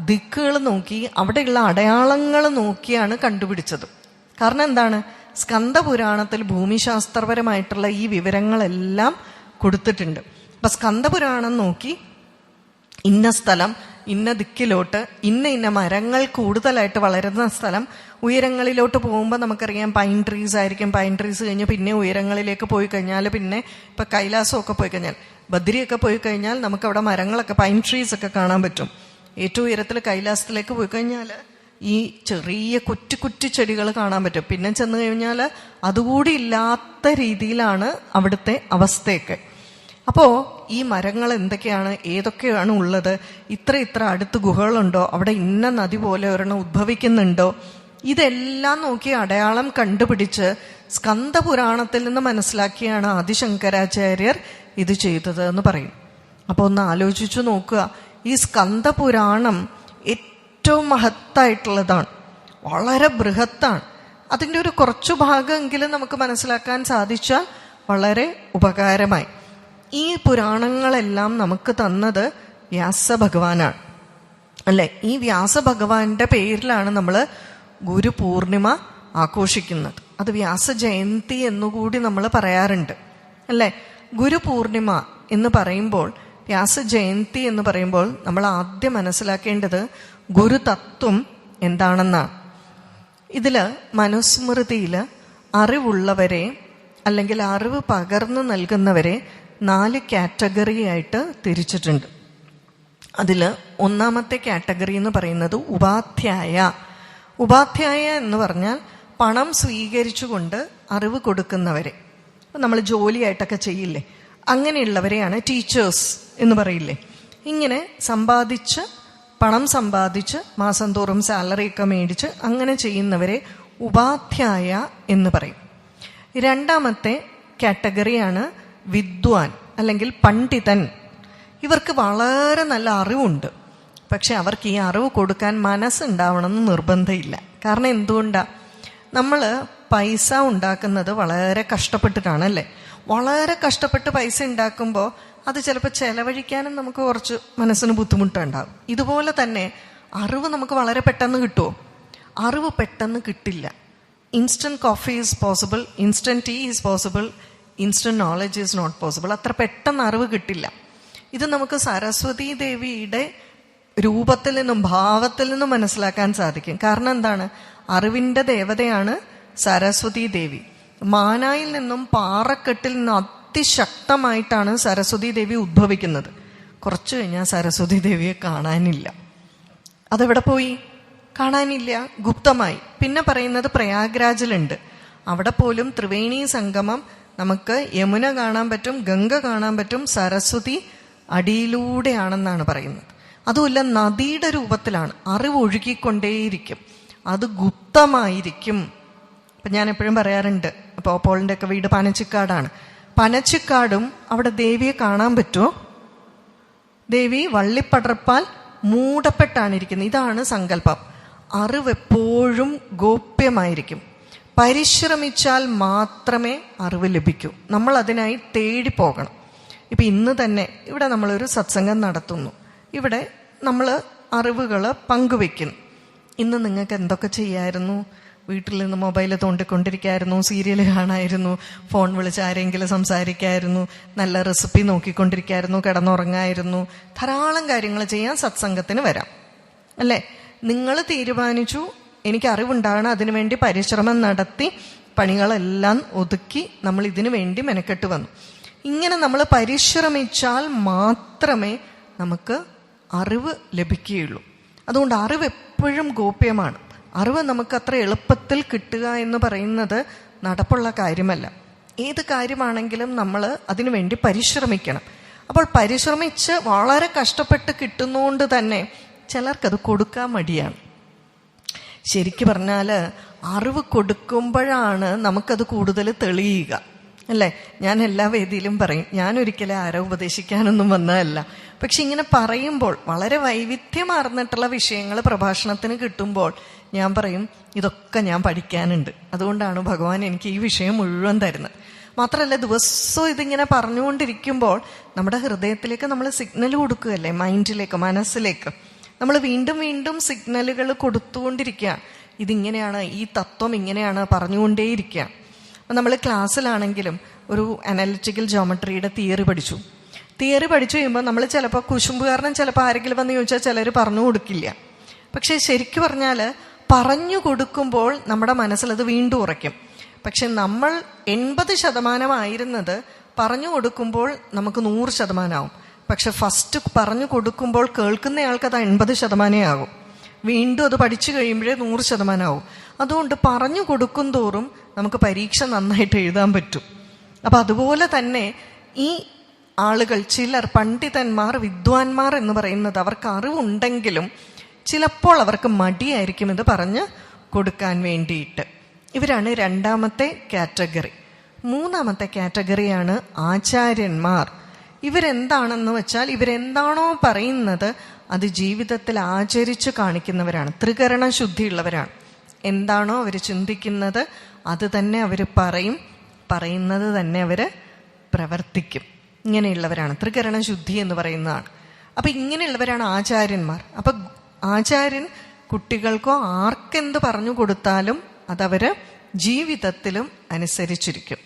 ദിക്കുകൾ നോക്കി അവിടെയുള്ള അടയാളങ്ങൾ നോക്കിയാണ് കണ്ടുപിടിച്ചത്. കാരണം എന്താണ്? സ്കന്ദപുരാണത്തിൽ ഭൂമിശാസ്ത്രപരമായിട്ടുള്ള ഈ വിവരങ്ങളെല്ലാം കൊടുത്തിട്ടുണ്ട്. അപ്പൊ സ്കന്ദപുരാണം നോക്കി ഇന്ന സ്ഥലം, ഇന്ന ദിക്കിലോട്ട് ഇന്ന മരങ്ങൾ കൂടുതലായിട്ട് വളരുന്ന സ്ഥലം, ഉയരങ്ങളിലോട്ട് പോകുമ്പോൾ നമുക്കറിയാം പൈൻ ട്രീസ് ആയിരിക്കും. പൈൻ ട്രീസ് കഴിഞ്ഞ് പിന്നെ ഉയരങ്ങളിലേക്ക് പോയി കഴിഞ്ഞാൽ, പിന്നെ ഇപ്പൊ കൈലാസമൊക്കെ പോയി കഴിഞ്ഞാൽ, ബദ്രിയൊക്കെ പോയി കഴിഞ്ഞാൽ നമുക്കവിടെ മരങ്ങളൊക്കെ പൈൻ ട്രീസ് ഒക്കെ കാണാൻ പറ്റും. ഏറ്റവും ഉയരത്തിൽ കൈലാസത്തിലേക്ക് പോയി കഴിഞ്ഞാൽ ഈ ചെറിയ കുറ്റി ചെടികൾ കാണാൻ പറ്റും. പിന്നെ ചെന്ന് കഴിഞ്ഞാൽ അതുകൂടി ഇല്ലാത്ത രീതിയിലാണ് അവിടുത്തെ അവസ്ഥയൊക്കെ. അപ്പോ ഈ മരങ്ങൾ എന്തൊക്കെയാണ്, ഏതൊക്കെയാണ് ഉള്ളത്, ഇത്ര അടുത്ത് ഗുഹകളുണ്ടോ, അവിടെ ഇന്ന നദി പോലെ ഒരെണ്ണം ഉദ്ഭവിക്കുന്നുണ്ടോ, ഇതെല്ലാം നോക്കി അടയാളം കണ്ടുപിടിച്ച് സ്കന്ദപുരാണത്തിൽ നിന്ന് മനസ്സിലാക്കിയാണ് ആദിശങ്കരാചാര്യർ ഇത് ചെയ്തത് എന്ന് പറയും. അപ്പോൾ ഒന്ന് ആലോചിച്ചു നോക്കുക, ഈ സ്കന്ദപുരാണം ഏറ്റവും മഹത്തായിട്ടുള്ളതാണ്, വളരെ ബൃഹത്താണ്. അതിൻ്റെ ഒരു കുറച്ചു ഭാഗമെങ്കിലും നമുക്ക് മനസ്സിലാക്കാൻ സാധിച്ചാൽ വളരെ ഉപകാരമായി. ഈ പുരാണങ്ങളെല്ലാം നമുക്ക് തന്നത് വ്യാസഭഗവാനാണ്. അല്ലെ? ഈ വ്യാസഭഗവാന്റെ പേരിലാണ് നമ്മൾ ഗുരുപൂർണിമ ആഘോഷിക്കുന്നത്. അത് വ്യാസജയന്തി എന്നുകൂടി നമ്മൾ പറയാറുണ്ട്, അല്ലെ? ഗുരുപൂർണിമ എന്ന് പറയുമ്പോൾ, വ്യാസജയന്തി എന്ന് പറയുമ്പോൾ നമ്മൾ ആദ്യം മനസ്സിലാക്കേണ്ടത് ഗുരുതത്വം എന്താണെന്നാണ്. ഇതില് മനുസ്മൃതിയില് അറിവുള്ളവരെ അല്ലെങ്കിൽ അറിവ് പകർന്നു നൽകുന്നവരെ 4 കാറ്റഗറി ആയിട്ട് തിരിച്ചിട്ടുണ്ട്. അതിൽ ഒന്നാമത്തെ കാറ്റഗറി എന്ന് പറയുന്നത് ഉപാധ്യായ. ഉപാധ്യായ എന്ന് പറഞ്ഞാൽ പണം സ്വീകരിച്ചുകൊണ്ട് അറിവ് കൊടുക്കുന്നവരെ. നമ്മൾ ജോലിയായിട്ടൊക്കെ ചെയ്യില്ലേ, അങ്ങനെയുള്ളവരെയാണ് ടീച്ചേഴ്സ് എന്ന് പറയില്ലേ. ഇങ്ങനെ പണം സമ്പാദിച്ച് മാസം തോറും സാലറിയൊക്കെ മേടിച്ച് അങ്ങനെ ചെയ്യുന്നവരെ ഉപാധ്യായ എന്ന് പറയും. രണ്ടാമത്തെ കാറ്റഗറിയാണ് വിദ്വാൻ അല്ലെങ്കിൽ പണ്ഡിതൻ. ഇവർക്ക് വളരെ നല്ല അറിവുണ്ട്, പക്ഷെ അവർക്ക് ഈ അറിവ് കൊടുക്കാൻ മനസ്സുണ്ടാവണമെന്ന് നിർബന്ധമില്ല. കാരണം എന്തുകൊണ്ടാ? നമ്മൾ പൈസ ഉണ്ടാക്കുന്നത് വളരെ കഷ്ടപ്പെട്ടിട്ടാണ്, അല്ലേ? വളരെ കഷ്ടപ്പെട്ട് പൈസ ഉണ്ടാക്കുമ്പോൾ അത് ചിലപ്പോൾ ചെലവഴിക്കാനും നമുക്ക് കുറച്ച് മനസ്സിന് ബുദ്ധിമുട്ടുണ്ടാകും. ഇതുപോലെ തന്നെ അറിവ് നമുക്ക് വളരെ പെട്ടെന്ന് കിട്ടുമോ? അറിവ് പെട്ടെന്ന് കിട്ടില്ല. Instant coffee is possible, instant tea is possible, instant knowledge is not possible. അത്ര പെട്ടെന്ന് അറിവ് കിട്ടില്ല. ഇത് നമുക്ക് സരസ്വതി ദേവിയുടെ രൂപത്തിൽ നിന്നും ഭാവത്തിൽ നിന്നും മനസ്സിലാക്കാൻ സാധിക്കും. കാരണം എന്താണ്? അറിവിന്റെ ദേവതയാണ് സരസ്വതി ദേവി. മാനായിൽ നിന്നും പാറക്കെട്ടിൽ നിന്നും അതിശക്തമായിട്ടാണ് സരസ്വതി ദേവി ഉദ്ഭവിക്കുന്നത്. കുറച്ചു കഴിഞ്ഞാൽ സരസ്വതി ദേവിയെ കാണാനില്ല. അതെവിടെ പോയി? കാണാനില്ല, ഗുപ്തമായി. പിന്നെ പറയുന്നത് പ്രയാഗ്രാജിലുണ്ട്. അവിടെ പോലും ത്രിവേണി സംഗമം നമുക്ക് യമുന കാണാൻ പറ്റും, ഗംഗ കാണാൻ പറ്റും, സരസ്വതി അടിയിലൂടെയാണെന്നാണ് പറയുന്നത്. അതുമല്ല, നദിയുടെ രൂപത്തിലാണ്. അറിവ് ഒഴുകിക്കൊണ്ടേയിരിക്കും, അത് ഗുപ്തമായിരിക്കും. ഇപ്പം ഞാൻ എപ്പോഴും പറയാറുണ്ട്, ഇപ്പോൾ പോളിൻ്റെ ഒക്കെ വീട് പനച്ചിക്കാടാണ്. പനച്ചിക്കാടും അവിടെ ദേവിയെ കാണാൻ പറ്റുമോ? ദേവി വള്ളിപ്പടർപ്പാൽ മൂടപ്പെട്ടാണ് ഇരിക്കുന്നത്. ഇതാണ് സങ്കല്പം. അറിവ് എപ്പോഴും ഗോപ്യമായിരിക്കും. പരിശ്രമിച്ചാൽ മാത്രമേ അറിവ് ലഭിക്കൂ. നമ്മൾ അതിനായി തേടി പോകണം. ഇപ്പം ഇന്ന് തന്നെ ഇവിടെ നമ്മളൊരു സത്സംഗം നടത്തുന്നു. ഇവിടെ നമ്മൾ അറിവുകൾ പങ്കുവെക്കുന്നു. ഇന്ന് നിങ്ങൾക്ക് എന്തൊക്കെ ചെയ്യായിരുന്നു? വീട്ടിൽ നിന്ന് മൊബൈൽ തോണ്ടിക്കൊണ്ടിരിക്കായിരുന്നു, സീരിയൽ കാണായിരുന്നു, ഫോൺ വിളിച്ച് ആരെങ്കിലും സംസാരിക്കായിരുന്നു, നല്ല റെസിപ്പി നോക്കിക്കൊണ്ടിരിക്കായിരുന്നു, കിടന്നുറങ്ങായിരുന്നു. ധാരാളം കാര്യങ്ങൾ ചെയ്യാൻ സത്സംഗത്തിന് വരാം, അല്ലേ? നിങ്ങൾ തീരുമാനിച്ചു എനിക്ക് അറിവുണ്ടാകണം, അതിനുവേണ്ടി പരിശ്രമം നടത്തി പണികളെല്ലാം ഒതുക്കി നമ്മൾ ഇതിനു വേണ്ടി മെനക്കെട്ട് വന്നു. ഇങ്ങനെ നമ്മൾ പരിശ്രമിച്ചാൽ മാത്രമേ നമുക്ക് അറിവ് ലഭിക്കുകയുള്ളൂ. അതുകൊണ്ട് അറിവ് എപ്പോഴും ഗോപ്യമാണ്. അറിവ് നമുക്ക് അത്ര എളുപ്പത്തിൽ കിട്ടുക എന്ന് പറയുന്നത് നടപ്പുള്ള കാര്യമല്ല. ഏത് കാര്യമാണെങ്കിലും നമ്മൾ അതിനുവേണ്ടി പരിശ്രമിക്കണം. അപ്പോൾ പരിശ്രമിച്ച് വളരെ കഷ്ടപ്പെട്ട് കിട്ടുന്നതുകൊണ്ട് തന്നെ ചിലർക്കത് കൊടുക്കാൻ മടിയാണ്. ശരിക്കു പറഞ്ഞാൽ അറിവ് കൊടുക്കുമ്പോഴാണ് നമുക്കത് കൂടുതൽ തെളിയുക, അല്ലേ? ഞാൻ എല്ലാ വേദിയിലും പറയും, ഞാനൊരിക്കലും ആരോ ഉപദേശിക്കാനൊന്നും വന്നതല്ല. പക്ഷെ ഇങ്ങനെ പറയുമ്പോൾ വളരെ വൈവിധ്യമാർന്നിട്ടുള്ള വിഷയങ്ങൾ പ്രഭാഷണത്തിന് കിട്ടുമ്പോൾ ഞാൻ പറയും, ഇതൊക്കെ ഞാൻ പഠിക്കാനുണ്ട്, അതുകൊണ്ടാണ് ഭഗവാൻ എനിക്ക് ഈ വിഷയം മുഴുവൻ തരുന്നത്. മാത്രമല്ല, ദിവസവും ഇതിങ്ങനെ പറഞ്ഞുകൊണ്ടിരിക്കുമ്പോൾ നമ്മുടെ ഹൃദയത്തിലേക്ക് നമ്മൾ സിഗ്നൽ കൊടുക്കുകയല്ലേ, മൈൻഡിലേക്ക്, മനസ്സിലേക്ക് നമ്മൾ വീണ്ടും വീണ്ടും സിഗ്നലുകൾ കൊടുത്തുകൊണ്ടിരിക്കുക. ഇതിങ്ങനെയാണ്, ഈ തത്വം ഇങ്ങനെയാണ് പറഞ്ഞുകൊണ്ടേയിരിക്കുക. നമ്മൾ ക്ലാസ്സിലാണെങ്കിലും ഒരു അനലിറ്റിക്കൽ ജോമെട്രിയുടെ തിയറി പഠിച്ചു കഴിയുമ്പോൾ നമ്മൾ ചിലപ്പോൾ കുശുമ്പ് കാരണം ചിലപ്പോൾ ആരെങ്കിലും വന്ന് ചോദിച്ചാൽ ചിലർ പറഞ്ഞു കൊടുക്കില്ല. പക്ഷെ ശരിക്കു പറഞ്ഞാൽ പറഞ്ഞു കൊടുക്കുമ്പോൾ നമ്മുടെ മനസ്സിലത് വീണ്ടും ഉറയ്ക്കും. പക്ഷെ നമ്മൾ 80% പറഞ്ഞു കൊടുക്കുമ്പോൾ നമുക്ക് 100% ആവും. പക്ഷെ ഫസ്റ്റ് പറഞ്ഞു കൊടുക്കുമ്പോൾ കേൾക്കുന്നയാൾക്ക് അത് 80% ആകും. വീണ്ടും അത് പഠിച്ചു കഴിയുമ്പോഴേ 100% ആവും. അതുകൊണ്ട് പറഞ്ഞു കൊടുക്കും തോറും നമുക്ക് പരീക്ഷ നന്നായിട്ട് എഴുതാൻ പറ്റും. അപ്പം അതുപോലെ തന്നെ ഈ ആളുകൾ, ചിലർ പണ്ഡിതന്മാർ, വിദ്വാൻമാർ എന്ന് പറയുന്നത് അവർക്ക് അറിവുണ്ടെങ്കിലും ചിലപ്പോൾ അവർക്ക് മടിയായിരിക്കും ഇത് പറഞ്ഞ് കൊടുക്കാൻ വേണ്ടിയിട്ട്. ഇവരാണ് രണ്ടാമത്തെ കാറ്റഗറി. മൂന്നാമത്തെ കാറ്റഗറിയാണ് ആചാര്യന്മാർ. ഇവരെന്താണെന്ന് വെച്ചാൽ ഇവരെന്താണോ പറയുന്നത് അത് ജീവിതത്തിൽ ആചരിച്ചു കാണിക്കുന്നവരാണ്. ത്രികരണ ശുദ്ധിയുള്ളവരാണ്. എന്താണോ അവർ ചിന്തിക്കുന്നത് അത് തന്നെ അവർ പറയും, പറയുന്നത് തന്നെ അവർ പ്രവർത്തിക്കും. ഇങ്ങനെയുള്ളവരാണ് ത്രികരണ ശുദ്ധി എന്ന് പറയുന്നതാണ്. അപ്പൊ ഇങ്ങനെയുള്ളവരാണ് ആചാര്യന്മാർ. അപ്പൊ ആചാര്യൻ കുട്ടികൾക്കോ ആർക്കെന്ത് പറഞ്ഞു കൊടുത്താലും അതവര് ജീവിതത്തിലും അനുസരിച്ചിരിക്കും.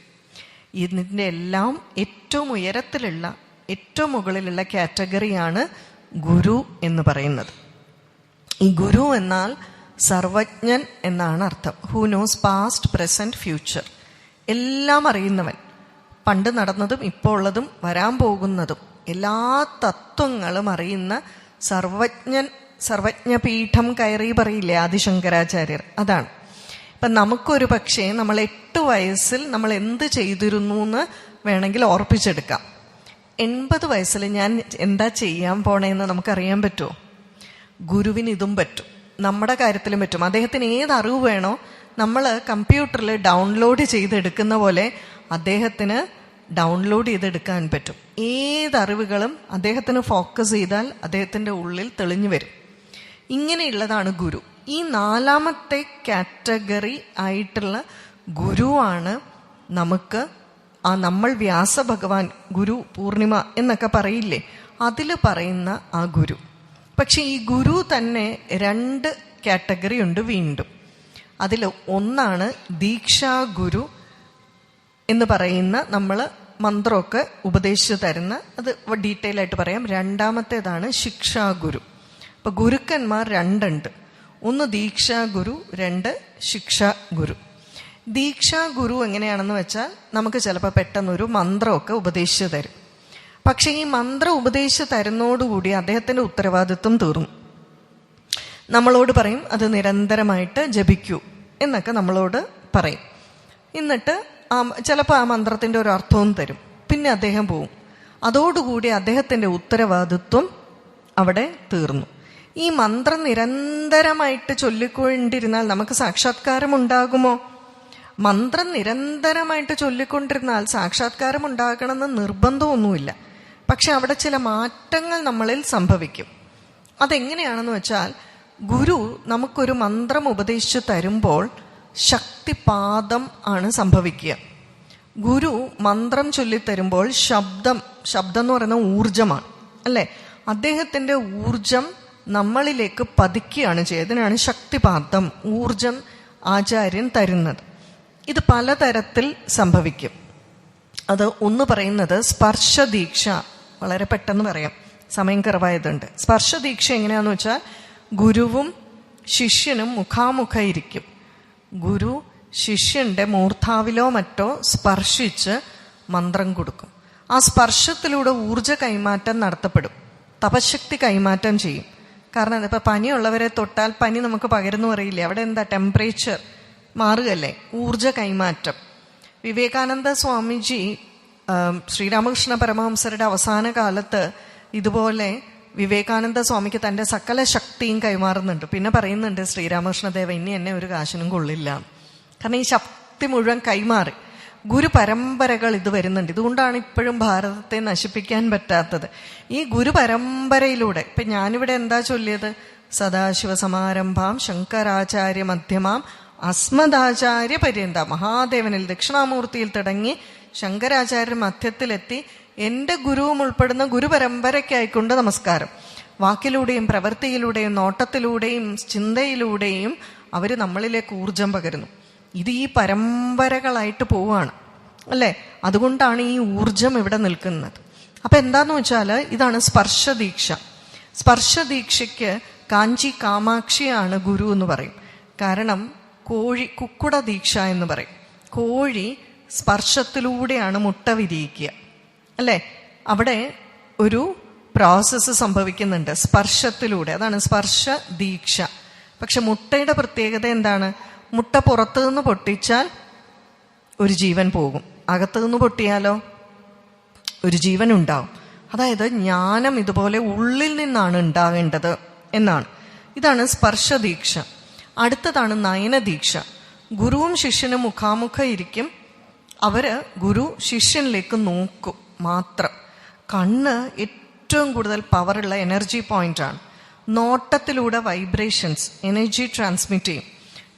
ഇതിൻ്റെ എല്ലാം ഏറ്റവും ഉയരത്തിലുള്ള, ഏറ്റവും മുകളിലുള്ള കാറ്റഗറിയാണ് ഗുരു എന്ന് പറയുന്നത്. ഈ ഗുരു എന്നാൽ സർവജ്ഞൻ എന്നാണ് അർത്ഥം. Who knows past, present, future. എല്ലാം അറിയുന്നവൻ. പണ്ട് നടന്നതും ഇപ്പോൾ ഉള്ളതും വരാൻ പോകുന്നതും എല്ലാ തത്വങ്ങളും അറിയുന്ന സർവജ്ഞൻ. സർവജ്ഞപീഠം കയറി പറയില്ലേ ആദിശങ്കരാചാര്യർ, അതാണ്. ഇപ്പം നമുക്കൊരു പക്ഷേ നമ്മൾ 8 വയസ്സിൽ നമ്മൾ എന്ത് ചെയ്തിരുന്നു എന്ന് വേണമെങ്കിൽ ഓർപ്പിച്ചെടുക്കാം. 80 വയസ്സിൽ ഞാൻ എന്താ ചെയ്യാൻ പോണേന്ന് നമുക്കറിയാൻ പറ്റുമോ? ഗുരുവിന് ഇതും പറ്റും, നമ്മുടെ കാര്യത്തിലും പറ്റും. അദ്ദേഹത്തിന് ഏത് അറിവ് വേണോ നമ്മൾ കമ്പ്യൂട്ടറിൽ ഡൗൺലോഡ് ചെയ്തെടുക്കുന്ന പോലെ അദ്ദേഹത്തിന് ഡൗൺലോഡ് ചെയ്തെടുക്കാൻ പറ്റും. ഏതറിവുകളും അദ്ദേഹത്തിന് ഫോക്കസ് ചെയ്താൽ അദ്ദേഹത്തിൻ്റെ ഉള്ളിൽ തെളിഞ്ഞു വരും. ഇങ്ങനെയുള്ളതാണ് ഗുരു. ഈ 4ാമത്തെ കാറ്റഗറി ആയിട്ടുള്ള ഗുരുവാണ് നമുക്ക് നമ്മൾ വ്യാസഭഗവാൻ ഗുരു പൂർണിമ എന്നൊക്കെ പറയില്ലേ, അതിൽ പറയുന്ന ആ ഗുരു. പക്ഷെ ഈ ഗുരു തന്നെ 2 കാറ്റഗറി ഉണ്ട് വീണ്ടും. അതിൽ ഒന്നാണ് ദീക്ഷാ ഗുരു എന്ന് പറയുന്ന, നമ്മൾ മന്ത്രമൊക്കെ ഉപദേശിച്ചു തരുന്ന, അത് ഡീറ്റെയിൽ ആയിട്ട് പറയാം. 2ാമത്തേതാണ് ശിക്ഷാഗുരു. അപ്പൊ ഗുരുക്കന്മാർ 2 ഉണ്ട്. ഒന്ന് ദീക്ഷാ ഗുരു, 2 ശിക്ഷാ ഗുരു. ദീക്ഷാ ഗുരു എങ്ങനെയാണെന്ന് വെച്ചാൽ നമുക്ക് ചിലപ്പോൾ പെട്ടെന്നൊരു മന്ത്രമൊക്കെ ഉപദേശിച്ചു തരും. പക്ഷെ ഈ മന്ത്രം ഉപദേശിച്ച് തരുന്നതോടുകൂടി അദ്ദേഹത്തിന്റെ ഉത്തരവാദിത്വം തീർന്നു. നമ്മളോട് പറയും അത് നിരന്തരമായിട്ട് ജപിക്കൂ എന്നൊക്കെ നമ്മളോട് പറയും. എന്നിട്ട് ചിലപ്പോൾ ആ മന്ത്രത്തിന്റെ ഒരു അർത്ഥവും തരും. പിന്നെ അദ്ദേഹം പോവും. അതോടുകൂടി അദ്ദേഹത്തിന്റെ ഉത്തരവാദിത്വം അവിടെ തീർന്നു. ഈ മന്ത്രം നിരന്തരമായിട്ട് ചൊല്ലിക്കൊണ്ടിരുന്നാൽ നമുക്ക് സാക്ഷാത്കാരം ഉണ്ടാകുമോ? മന്ത്രം നിരന്തരമായിട്ട് ചൊല്ലിക്കൊണ്ടിരുന്നാൽ സാക്ഷാത്കാരം ഉണ്ടാകണമെന്ന് നിർബന്ധമൊന്നുമില്ല. പക്ഷെ അവിടെ ചില മാറ്റങ്ങൾ നമ്മളിൽ സംഭവിക്കും. അതെങ്ങനെയാണെന്ന് വെച്ചാൽ, ഗുരു നമുക്കൊരു മന്ത്രം ഉപദേശിച്ചു തരുമ്പോൾ ശക്തിപാദം ആണ് സംഭവിക്കുക. ഗുരു മന്ത്രം ചൊല്ലിത്തരുമ്പോൾ ശബ്ദം എന്ന് പറയുന്ന ഊർജമാണ് അല്ലെ, അദ്ദേഹത്തിന്റെ ഊർജം നമ്മളിലേക്ക് പതിക്കുകയാണ് ചെയ്യുന്നത്. ഇതിനാണ് ശക്തിപാദം, ഊർജം ആചാര്യൻ തരുന്നത്. ഇത് പലതരത്തിൽ സംഭവിക്കും. അത് ഒന്ന് പറയുന്നത് സ്പർശദീക്ഷ. വളരെ പെട്ടെന്ന് പറയാം, സമയം കുറവായതുണ്ട്. സ്പർശദീക്ഷ എങ്ങനെയാന്ന് വെച്ചാൽ, ഗുരുവും ശിഷ്യനും മുഖാമുഖം ഇരിക്കും. ഗുരു ശിഷ്യന്റെ മൂർധാവിലോ മറ്റോ സ്പർശിച്ച് മന്ത്രം കൊടുക്കും. ആ സ്പർശത്തിലൂടെ ഊർജ കൈമാറ്റം നടത്തപ്പെടും, തപശക്തി കൈമാറ്റം ചെയ്യും. കാരണം ഇപ്പൊ പനിയുള്ളവരെ തൊട്ടാൽ പനി നമുക്ക് പകരുന്നു അറിയില്ലേ, അവിടെ എന്താ ടെമ്പറേച്ചർ മാറുകയല്ലേ, ഊർജ കൈമാറ്റം. വിവേകാനന്ദ സ്വാമിജി ശ്രീരാമകൃഷ്ണ പരമഹംസരുടെ അവസാന കാലത്ത് ഇതുപോലെ വിവേകാനന്ദ സ്വാമിക്ക് തൻ്റെ സകല ശക്തിയും കൈമാറുന്നുണ്ട്. പിന്നെ പറയുന്നുണ്ട് ശ്രീരാമകൃഷ്ണദേവ ഇനി എന്നെ ഒരു കാശിനും കൊള്ളില്ല. കാരണം ഈ ശക്തി മുഴുവൻ കൈമാറി. ഗുരു പരമ്പരകൾ ഇത് വരുന്നുണ്ട്. ഇതുകൊണ്ടാണ് ഇപ്പോഴും ഭാരതത്തെ നശിപ്പിക്കാൻ പറ്റാത്തത്. ഈ ഗുരു പരമ്പരയിലൂടെ ഇപ്പൊ ഞാനിവിടെ എന്താ ചൊല്ലിയത്? സദാശിവസമാരംഭാം ശങ്കരാചാര്യ മധ്യമാം അസ്മദാചാര്യ പര്യന്ത. മഹാദേവനിൽ ദക്ഷിണാമൂർത്തിയിൽ തുടങ്ങി ശങ്കരാചാര്യ മധ്യത്തിലെത്തി എന്റെ ഗുരുവും ഉൾപ്പെടുന്ന ഗുരുപരമ്പരയ്ക്കായിക്കൊണ്ട് നമസ്കാരം. വാക്കിലൂടെയും പ്രവൃത്തിയിലൂടെയും നോട്ടത്തിലൂടെയും ചിന്തയിലൂടെയും അവര് നമ്മളിലേക്ക് ഊർജം പകരുന്നു. ഇത് ഈ പരമ്പരകളായിട്ട് പോവാണ് അല്ലെ. അതുകൊണ്ടാണ് ഈ ഊർജം ഇവിടെ നിൽക്കുന്നത്. അപ്പൊ എന്താന്ന് വെച്ചാല് ഇതാണ് സ്പർശദീക്ഷ. സ്പർശദീക്ഷയ്ക്ക് കാഞ്ചി കാമാക്ഷിയാണ് ഗുരു എന്ന് പറയും. കാരണം കുക്കുട ദീക്ഷ എന്ന് പറയും. കോഴി സ്പർശത്തിലൂടെയാണ് മുട്ട വിരിയിക്കുക അല്ലെ. അവിടെ ഒരു പ്രോസസ്സ് സംഭവിക്കുന്നുണ്ട് സ്പർശത്തിലൂടെ. അതാണ് സ്പർശ ദീക്ഷ. പക്ഷെ മുട്ടയുടെ പ്രത്യേകത എന്താണ്? മുട്ട പുറത്തു നിന്ന് പൊട്ടിച്ചാൽ ഒരു ജീവൻ പോകും, അകത്തു നിന്ന് പൊട്ടിയാലോ ഒരു ജീവൻ ഉണ്ടാവും. അതായത് ജ്ഞാനം ഇതുപോലെ ഉള്ളിൽ നിന്നാണ് ഉണ്ടാകേണ്ടത് എന്നാണ്. ഇതാണ് സ്പർശദീക്ഷ. അടുത്തതാണ് നയനദീക്ഷ. ഗുരുവും ശിഷ്യനും മുഖാമുഖം ഇരിക്കും. അവര് ഗുരു ശിഷ്യനിലേക്ക് നോക്കും മാത്രം. കണ്ണ് ഏറ്റവും കൂടുതൽ പവറുള്ള എനർജി പോയിന്റ് ആണ്. നോട്ടത്തിലൂടെ വൈബ്രേഷൻസ് എനർജി ട്രാൻസ്മിറ്റ് ചെയ്യും.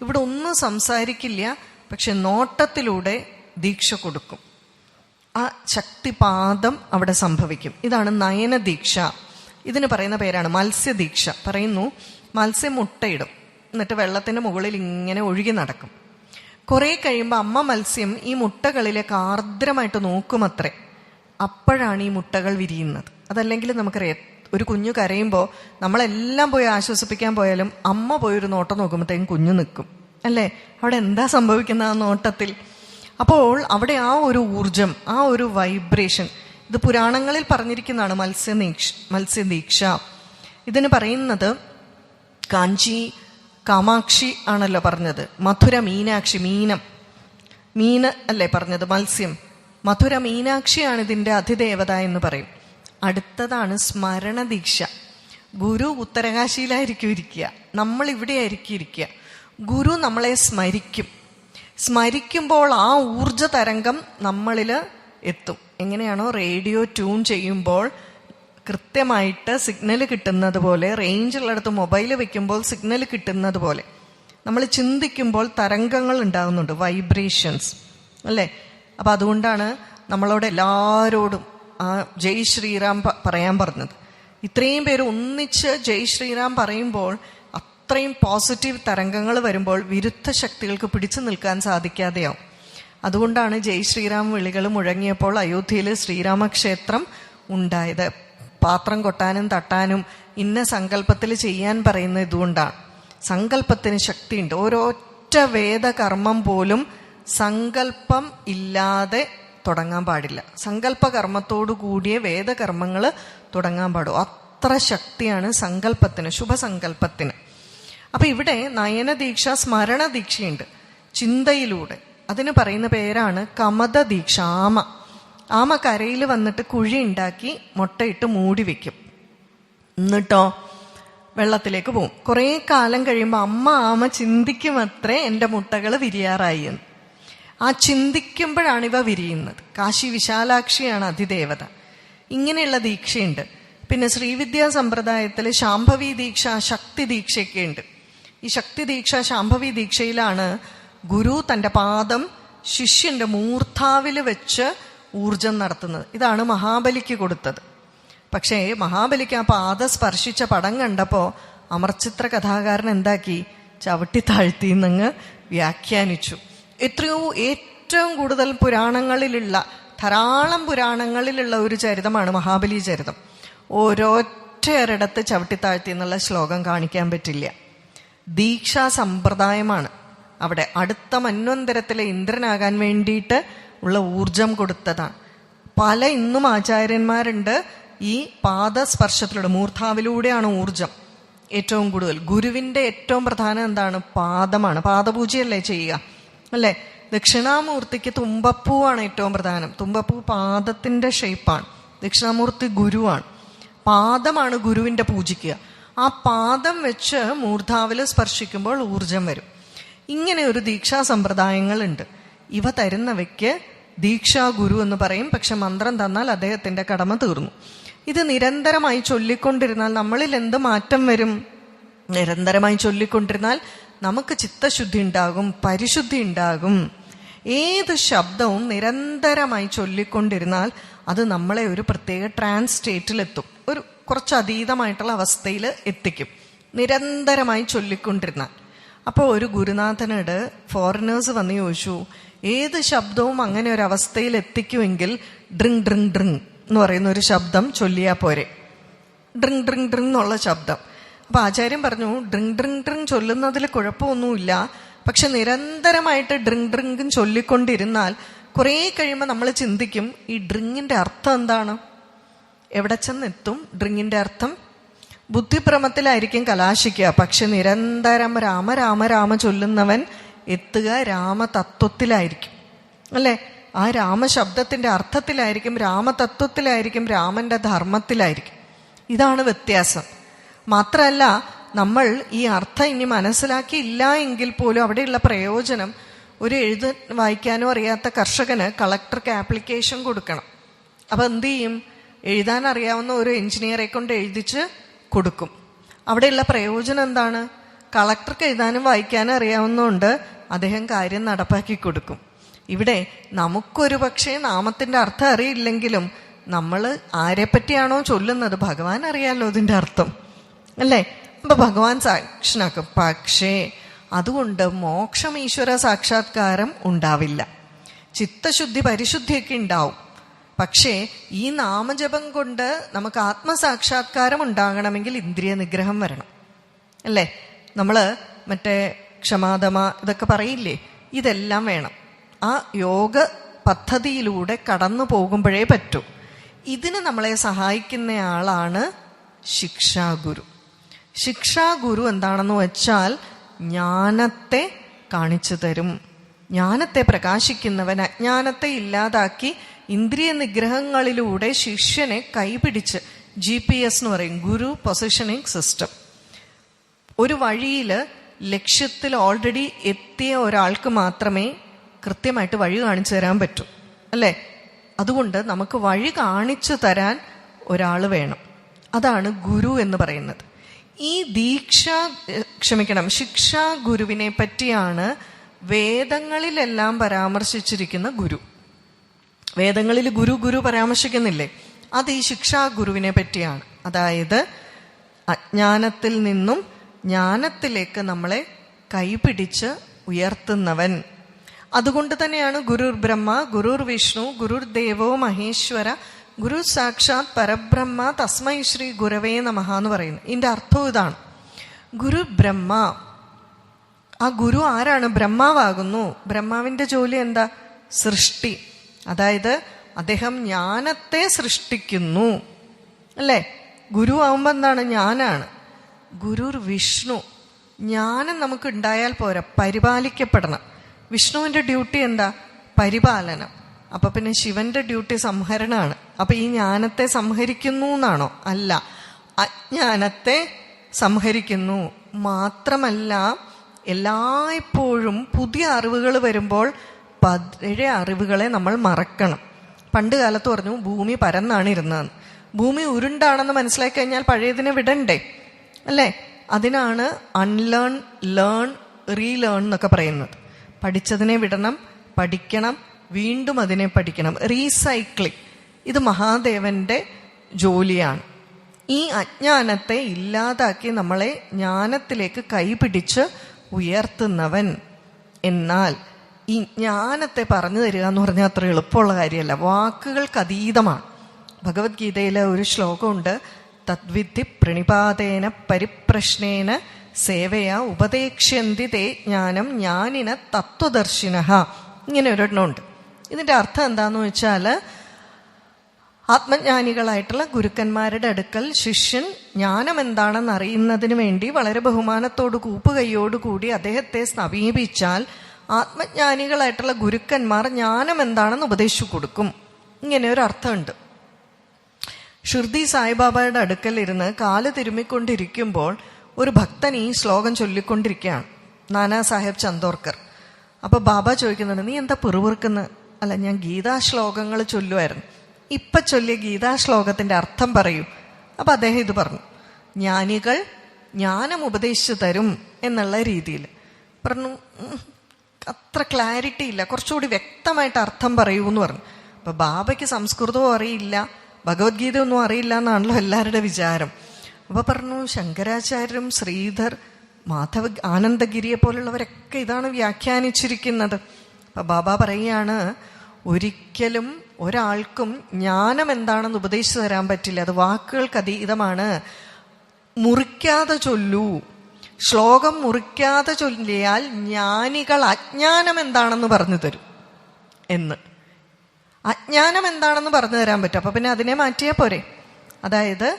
ഇവിടെ ഒന്നും സംസാരിക്കില്ല, പക്ഷെ നോട്ടത്തിലൂടെ ദീക്ഷ കൊടുക്കും. ആ ശക്തിപാദം അവിടെ സംഭവിക്കും. ഇതാണ് നയനദീക്ഷ. ഇതിന് പറയുന്ന പേരാണ് മത്സ്യദീക്ഷ. പറയുന്നു മത്സ്യം മുട്ടയിടും, എന്നിട്ട് വെള്ളത്തിന്റെ മുകളിൽ ഇങ്ങനെ ഒഴുകി നടക്കും. കുറെ കഴിയുമ്പോൾ അമ്മ മത്സ്യം ഈ മുട്ടകളിലേക്ക് ആർദ്രമായിട്ട് നോക്കുമത്രേ. അപ്പോഴാണ് ഈ മുട്ടകൾ വിരിയുന്നത്. അതല്ലെങ്കിൽ നമുക്കറിയാം, ഒരു കുഞ്ഞു കരയുമ്പോൾ നമ്മളെല്ലാം പോയി ആശ്വസിപ്പിക്കാൻ പോയാലും അമ്മ പോയൊരു നോട്ടം നോക്കുമ്പോഴത്തേക്കും കുഞ്ഞു നിൽക്കും, അല്ലേ? അവിടെ എന്താ സംഭവിക്കുന്ന ആ നോട്ടത്തിൽ? അപ്പോൾ അവിടെ ആ ഒരു ഊർജം, ആ ഒരു വൈബ്രേഷൻ, ഇത് പുരാണങ്ങളിൽ പറഞ്ഞിരിക്കുന്നതാണ്. മത്സ്യദീക്ഷ ഇതിന് പറയുന്നത് കാഞ്ചി കാമാക്ഷി ആണല്ലോ പറഞ്ഞത്. മധുര മീനാക്ഷി, മീന് അല്ലേ പറഞ്ഞത്, മത്സ്യം. മധുര മീനാക്ഷിയാണ് ഇതിന്റെ അധിദേവത എന്ന് പറയും. അടുത്തതാണ് സ്മരണദീക്ഷ. ഗുരു ഉത്തരകാശിയിലായിരിക്കും ഇരിക്കുക, നമ്മൾ ഇവിടെ ആയിരിക്കും ഇരിക്കുക. ഗുരു നമ്മളെ സ്മരിക്കുമ്പോൾ ആ ഊർജ തരംഗം നമ്മളിൽ എത്തും. എങ്ങനെയാണോ റേഡിയോ ട്യൂൺ ചെയ്യുമ്പോൾ കൃത്യമായിട്ട് സിഗ്നൽ കിട്ടുന്നത് പോലെ, റേഞ്ചുള്ളിടത്ത് മൊബൈൽ വെക്കുമ്പോൾ സിഗ്നൽ കിട്ടുന്നത് പോലെ നമ്മൾ ചിന്തിക്കുമ്പോൾ തരംഗങ്ങൾ ഉണ്ടാകുന്നുണ്ട്, വൈബ്രേഷൻസ്, അല്ലേ? അപ്പം അതുകൊണ്ടാണ് നമ്മളോട് എല്ലാവരോടും ആ ജയ് ശ്രീറാം പറയാൻ പറഞ്ഞത്. ഇത്രയും പേര് ഒന്നിച്ച് ജയ് ശ്രീറാം പറയുമ്പോൾ അത്രയും പോസിറ്റീവ് തരംഗങ്ങൾ വരുമ്പോൾ വിരുദ്ധ ശക്തികൾക്ക് പിടിച്ചു നിൽക്കാൻ സാധിക്കാതെയാവും. അതുകൊണ്ടാണ് ജയ് ശ്രീറാം വിളികൾ മുഴങ്ങിയപ്പോൾ അയോധ്യയിൽ ശ്രീരാമക്ഷേത്രം ഉണ്ടായത്. പാത്രം കൊട്ടാനും തട്ടാനും ഇന്ന സങ്കല്പത്തിൽ ചെയ്യാൻ പറയുന്നത് ഇതുകൊണ്ടാണ്. സങ്കല്പത്തിന് ശക്തിയുണ്ട്. ഓരോറ്റ വേദകർമ്മം പോലും സങ്കല്പം ഇല്ലാതെ തുടങ്ങാൻ പാടില്ല. സങ്കല്പകർമ്മത്തോടു കൂടിയ വേദകർമ്മങ്ങൾ തുടങ്ങാൻ പാടും. അത്ര ശക്തിയാണ് സങ്കല്പത്തിന്, ശുഭസങ്കല്പത്തിന്. അപ്പൊ ഇവിടെ നയനദീക്ഷ, സ്മരണദീക്ഷയുണ്ട്, ചിന്തയിലൂടെ. അതിന് പറയുന്ന പേരാണ് കമദദീക്ഷ. ആമ കരയിൽ വന്നിട്ട് കുഴി ഉണ്ടാക്കി മുട്ടയിട്ട് മൂടി വെക്കും. എന്നിട്ടോ വെള്ളത്തിലേക്ക് പോവും. കുറെ കാലം കഴിയുമ്പോൾ ആമ ചിന്തിക്കുമത്രേ എൻ്റെ മുട്ടകൾ വിരിയാറായി എന്ന്. ആ ചിന്തിക്കുമ്പോഴാണ് ഇവ വിരിയുന്നത്. കാശി വിശാലാക്ഷിയാണ് അധിദേവത. ഇങ്ങനെയുള്ള ദീക്ഷയുണ്ട്. പിന്നെ ശ്രീവിദ്യാ സമ്പ്രദായത്തിൽ ശാംഭവി ദീക്ഷ, ശക്തി ദീക്ഷയൊക്കെ ഉണ്ട്. ഈ ശക്തി ദീക്ഷ, ശാംഭവി ദീക്ഷയിലാണ് ഗുരു തൻ്റെ പാദം ശിഷ്യന്റെ മൂർധാവിൽ വെച്ച് ഊർജം നടത്തുന്നത്. ഇതാണ് മഹാബലിക്ക് കൊടുത്തത്. പക്ഷേ മഹാബലിക്ക് ആ പാദം സ്പർശിച്ച പടം കണ്ടപ്പോൾ അമർചിത്ര കഥാകാരൻ എന്താക്കി, ചവിട്ടി താഴ്ത്തിന്നങ്ങ് വ്യാഖ്യാനിച്ചു. ഏറ്റവും കൂടുതൽ പുരാണങ്ങളിലുള്ള, ധാരാളം പുരാണങ്ങളിലുള്ള ഒരു ചരിതമാണ് മഹാബലി ചരിതം. ഓരോറ്റൊരിടത്ത് ചവിട്ടിത്താഴ്ത്തി എന്നുള്ള ശ്ലോകം കാണിക്കാൻ പറ്റില്ല. ദീക്ഷാ സമ്പ്രദായമാണ് അവിടെ. അടുത്ത മന്വന്തരത്തിലെ ഇന്ദ്രനാകാൻ വേണ്ടിയിട്ട് ഉള്ള ഊർജം കൊടുത്തതാണ്. പല ഇന്നും ആചാര്യന്മാരുണ്ട് ഈ പാദസ്പർശത്തിലൂടെ, മൂർധാവിലൂടെയാണ് ഊർജം ഏറ്റവും കൂടുതൽ. ഗുരുവിന്റെ ഏറ്റവും പ്രധാനം എന്താണ്? പാദമാണ്. പാദപൂജയല്ലേ ചെയ്യുക, അല്ലേ? ദക്ഷിണാമൂർത്തിക്ക് തുമ്പപ്പൂവാണ് ഏറ്റവും പ്രധാനം. തുമ്പപ്പൂ പാദത്തിന്റെ ഷേപ്പാണ്. ദക്ഷിണാമൂർത്തി ഗുരുവാണ്. പാദമാണ് ഗുരുവിന്റെ പൂജിക്കുക. ആ പാദം വെച്ച് മൂർധാവിൽ സ്പർശിക്കുമ്പോൾ ഊർജം വരും. ഇങ്ങനെ ഒരു ദീക്ഷാ സമ്പ്രദായങ്ങളുണ്ട്. ഇവ തരുന്നവയ്ക്ക് ദീക്ഷാ ഗുരു എന്ന് പറയും. പക്ഷെ മന്ത്രം തന്നാൽ അദ്ദേഹത്തിന്റെ കടമ തീർന്നു. ഇത് നിരന്തരമായി ചൊല്ലിക്കൊണ്ടിരുന്നാൽ നമ്മളിൽ എന്ത് മാറ്റം വരും? നിരന്തരമായി ചൊല്ലിക്കൊണ്ടിരുന്നാൽ നമുക്ക് ചിത്തശുദ്ധി ഉണ്ടാകും, പരിശുദ്ധി ഉണ്ടാകും. ഏത് ശബ്ദവും നിരന്തരമായി ചൊല്ലിക്കൊണ്ടിരുന്നാൽ അത് നമ്മളെ ഒരു പ്രത്യേക ട്രാൻസ് സ്റ്റേറ്റിലെത്തും, ഒരു കുറച്ച് അതീതമായിട്ടുള്ള അവസ്ഥയിൽ എത്തിക്കും, നിരന്തരമായി ചൊല്ലിക്കൊണ്ടിരുന്നാൽ. അപ്പോൾ ഒരു ഗുരുനാഥനോട് ഫോറിനേഴ്സ് വന്ന് ചോദിച്ചു, ഏത് ശബ്ദവും അങ്ങനെ ഒരു അവസ്ഥയിൽ എത്തിക്കുമെങ്കിൽ ഡ്രിങ് ഡ്രിങ് ഡ്രിങ് എന്ന് പറയുന്ന ഒരു ശബ്ദം ചൊല്ലിയാൽ പോരെ, ഡ്രിങ് ഡ്രിങ് ഡ്രിങ് എന്നുള്ള ശബ്ദം. അപ്പൊ ആചാര്യൻ പറഞ്ഞു, ഡ്രിങ് ഡ്രിങ് ഡ്രിങ് ചൊല്ലുന്നതിൽ കുഴപ്പമൊന്നുമില്ല, പക്ഷെ നിരന്തരമായിട്ട് ഡ്രിങ് ഡ്രിങ്കും ചൊല്ലിക്കൊണ്ടിരുന്നാൽ കുറെ കഴിയുമ്പോൾ നമ്മൾ ചിന്തിക്കും, ഈ ഡ്രിങ്ങിന്റെ അർത്ഥം എന്താണ്? എവിടെ ചെന്നെത്തും ഡ്രിങ്ങിന്റെ അർത്ഥം? ബുദ്ധിഭ്രമത്തിലായിരിക്കും കലാശിക്കുക. പക്ഷെ നിരന്തരം രാമ രാമ രാമ ചൊല്ലുന്നവൻ എത്തുക രാമതത്വത്തിലായിരിക്കും, അല്ലെ? ആ രാമശബ്ദത്തിന്റെ അർത്ഥത്തിലായിരിക്കും, രാമതത്വത്തിലായിരിക്കും, രാമന്റെ ധർമ്മത്തിലായിരിക്കും. ഇതാണ് വ്യത്യാസം. മാത്രമല്ല, നമ്മൾ ഈ അർത്ഥം ഇനി മനസ്സിലാക്കിയില്ല എങ്കിൽ പോലും അവിടെയുള്ള പ്രയോജനം, ഒരു വായിക്കാനോ അറിയാത്ത കർഷകന് കളക്ടർക്ക് ആപ്ലിക്കേഷൻ കൊടുക്കണം. അപ്പൊ എന്ത് ചെയ്യും? എഴുതാൻ അറിയാവുന്ന ഒരു എഞ്ചിനീയറെ കൊണ്ട് എഴുതിച്ച് കൊടുക്കും. അവിടെയുള്ള പ്രയോജനം എന്താണ്? കളക്ടർക്ക് എഴുതാനും വായിക്കാനും അറിയാവുന്നതുകൊണ്ട് അദ്ദേഹം കാര്യം നടപ്പാക്കി കൊടുക്കും. ഇവിടെ നമുക്കൊരു പക്ഷേ നാമത്തിന്റെ അർത്ഥം അറിയില്ലെങ്കിലും നമ്മൾ ആരെപ്പറ്റിയാണോ ചൊല്ലുന്നത് ഭഗവാൻ അറിയാലോ അതിൻ്റെ അർത്ഥം, അല്ലേ? അപ്പൊ ഭഗവാൻ സാക്ഷനാക്കും. പക്ഷേ അതുകൊണ്ട് മോക്ഷം, ഈശ്വര സാക്ഷാത്കാരം ഉണ്ടാവില്ല. ചിത്തശുദ്ധി, പരിശുദ്ധിയൊക്കെ ഉണ്ടാവും. പക്ഷേ ഈ നാമജപം കൊണ്ട് നമുക്ക് ആത്മസാക്ഷാത്കാരം ഉണ്ടാകണമെങ്കിൽ ഇന്ദ്രിയ നിഗ്രഹം വരണം, അല്ലേ? നമ്മള് മറ്റേ ക്ഷമാദമ ഇതൊക്കെ പറയില്ലേ, ഇതെല്ലാം വേണം. ആ യോഗ പദ്ധതിയിലൂടെ കടന്നു പോകുമ്പോഴേ പറ്റൂ. ഇതിന് നമ്മളെ സഹായിക്കുന്ന ആളാണ് ശിക്ഷാഗുരു. ശിക്ഷാഗുരു എന്താണെന്ന് വെച്ചാൽ ജ്ഞാനത്തെ കാണിച്ചു തരും. ജ്ഞാനത്തെ പ്രകാശിക്കുന്നവൻ അജ്ഞാനത്തെ ഇല്ലാതാക്കി ഇന്ദ്രിയ നിഗ്രഹങ്ങളിലൂടെ ശിഷ്യനെ കൈപിടിച്ച്, GPS എന്ന് പറയും, ഗുരു പൊസിഷനിങ് സിസ്റ്റം. ഒരു വഴിയിൽ ലക്ഷ്യത്തിൽ ഓൾറെഡി എത്തിയ ഒരാൾക്ക് മാത്രമേ കൃത്യമായിട്ട് വഴി കാണിച്ചു തരാൻ പറ്റൂ, അല്ലേ? അതുകൊണ്ട് നമുക്ക് വഴി കാണിച്ചു തരാൻ ഒരാൾ വേണം. അതാണ് ഗുരു എന്ന് പറയുന്നത്. ഈ ശിക്ഷാ ഗുരുവിനെ പറ്റിയാണ് വേദങ്ങളിലെല്ലാം പരാമർശിച്ചിരിക്കുന്ന ഗുരു. വേദങ്ങളിൽ ഗുരു ഗുരു പരാമർശിക്കുന്നില്ലേ, അത് ഈ ശിക്ഷാ ഗുരുവിനെ പറ്റിയാണ്. അതായത് അജ്ഞാനത്തിൽ നിന്നും ജ്ഞാനത്തിലേക്ക് നമ്മളെ കൈപിടിച്ച് ഉയർത്തുന്നവൻ. അതുകൊണ്ട് തന്നെയാണ് ഗുരുർ ബ്രഹ്മ, ഗുരുർ വിഷ്ണു, ഗുരുർ ദേവോ മഹേശ്വര, ഗുരു സാക്ഷാത് പരബ്രഹ്മ, തസ്മൈ ശ്രീ ഗുരവേ നമഃ എന്ന് പറയുന്നു. ഇതിന്റെ അർത്ഥം ഇതാണ്. ഗുരു ബ്രഹ്മ. ആ ഗുരു ആരാണ്? ബ്രഹ്മാവാകുന്നു. ബ്രഹ്മാവിന്റെ ജോലി എന്താ? സൃഷ്ടി. അതായത് അദ്ദേഹം ജ്ഞാനത്തെ സൃഷ്ടിക്കുന്നു, അല്ലേ? ഗുരു ആവുമ്പോ എന്താണ്? ജ്ഞാനാണ്. ഗുരുർ വിഷ്ണു. ജ്ഞാനം നമുക്ക് ഉണ്ടായാൽ പോരാ, പരിപാലിക്കപ്പെടണം. വിഷ്ണുവിന്റെ ഡ്യൂട്ടി എന്താ? പരിപാലനം. അപ്പൊ പിന്നെ ശിവന്റെ ഡ്യൂട്ടി സംഹരണമാണ്. അപ്പൊ ഈ ജ്ഞാനത്തെ സംഹരിക്കുന്നു എന്നാണോ? അല്ല, അജ്ഞാനത്തെ സംഹരിക്കുന്നു. മാത്രമല്ല, എല്ലായ്പ്പോഴും പുതിയ അറിവുകൾ വരുമ്പോൾ പഴയ അറിവുകളെ നമ്മൾ മറക്കണം. പണ്ട് കാലത്ത് പറഞ്ഞു ഭൂമി പരന്നാണ് ഇരുന്നതെന്ന്. ഭൂമി ഉരുണ്ടാണെന്ന് മനസ്സിലാക്കി കഴിഞ്ഞാൽ പഴയതിനെ വിടണ്ടേ, അല്ലേ? അതിനാണ് അൺലേൺ, ലേൺ, റീലേൺ എന്നൊക്കെ പറയുന്നത്. പഠിച്ചതിനെ വിടണം, പഠിക്കണം, വീണ്ടും അതിനെ പഠിക്കണം. റീസൈക്ലിംഗ്, ഇത് മഹാദേവന്റെ ജോലിയാണ്. ഈ അജ്ഞാനത്തെ ഇല്ലാതാക്കി നമ്മളെ ജ്ഞാനത്തിലേക്ക് കൈപിടിച്ച് ഉയർത്തുന്നവൻ. എന്നാൽ ഈ ജ്ഞാനത്തെ പറഞ്ഞു തരിക എന്ന് പറഞ്ഞാൽ അത്ര എളുപ്പമുള്ള കാര്യമല്ല, വാക്കുകൾക്ക് അതീതമാണ്. ഭഗവത്ഗീതയിലെ ഒരു ശ്ലോകമുണ്ട്, തദ്വിദ്ധി പ്രണിപാതേന പരിപ്രശ്നേന സേവയ ഉപദേക്ഷ്യന്തി തേ ജ്ഞാനം ജ്ഞാനിന തത്വദർശിനഃ. ഇങ്ങനെ ഒരെണ്ണമുണ്ട്. ഇതിന്റെ അർത്ഥം എന്താന്ന് വെച്ചാൽ, ആത്മജ്ഞാനികളായിട്ടുള്ള ഗുരുക്കന്മാരുടെ അടുക്കൽ ശിഷ്യൻ ജ്ഞാനം എന്താണെന്ന് അറിയുന്നതിന് വേണ്ടി വളരെ ബഹുമാനത്തോടു കൂപ്പുകൈയോടുകൂടി അദ്ദേഹത്തെ സമീപിച്ചാൽ ആത്മജ്ഞാനികളായിട്ടുള്ള ഗുരുക്കന്മാർ ജ്ഞാനം എന്താണെന്ന് ഉപദേശിച്ചു കൊടുക്കും. ഇങ്ങനെ ഒരു അർത്ഥമുണ്ട്. ഷിർദി സായിബാബയുടെ അടുക്കൽ ഇരുന്ന് കാല് തിരുമ്മിക്കൊണ്ടിരിക്കുമ്പോൾ ഒരു ഭക്തൻ ഈ ശ്ലോകം ചൊല്ലിക്കൊണ്ടിരിക്കുകയാണ്, നാനാ സാഹേബ് ചന്ദോർക്കർ. അപ്പൊ ബാബ ചോദിക്കുന്നുണ്ട്, നീ എന്താ പിറുപിറുക്കുന്ന? അല്ല, ഞാൻ ഗീതാ ശ്ലോകങ്ങൾ ചൊല്ലുമായിരുന്നു, ഇപ്പൊ ചൊല്ലിയ ഗീതാ ശ്ലോകത്തിന്റെ അർത്ഥം പറയൂ. അപ്പൊ അദ്ദേഹം ഇത് പറഞ്ഞു, ജ്ഞാനികൾ ജ്ഞാനം ഉപദേശിച്ചു തരും എന്നുള്ള രീതിയിൽ പറഞ്ഞു. അത്ര ക്ലാരിറ്റി ഇല്ല, കുറച്ചുകൂടി വ്യക്തമായിട്ട് അർത്ഥം പറയൂ എന്ന് പറഞ്ഞു. അപ്പൊ ബാബയ്ക്ക് സംസ്കൃതവും അറിയില്ല, ഭഗവത്ഗീത ഒന്നും അറിയില്ല എന്നാണല്ലോ എല്ലാവരുടെ വിചാരം. അപ്പൊ പറഞ്ഞു, ശങ്കരാചാര്യരും ശ്രീധർ, മാധവ, ആനന്ദഗിരിയെ പോലുള്ളവരൊക്കെ ഇതാണ് വ്യാഖ്യാനിച്ചിരിക്കുന്നത്. അപ്പൊ ബാബ പറയുകയാണ്, ഒരിക്കലും ഒരാൾക്കും ജ്ഞാനം എന്താണെന്ന് ഉപദേശിച്ചു തരാൻ പറ്റില്ല, അത് വാക്കുകൾക്ക് അതീതമാണ്. മുറിക്കാതെ ചൊല്ലൂ, ശ്ലോകം മുറിക്കാതെ ചൊല്ലിയാൽ ജ്ഞാനികൾ അജ്ഞാനം എന്താണെന്ന് പറഞ്ഞു തരും എന്ന്. അജ്ഞാനം എന്താണെന്ന് പറഞ്ഞു തരാൻ പറ്റും. അപ്പൊ പിന്നെ അതിനെ മാറ്റിയാൽ പോരെ. അതായത്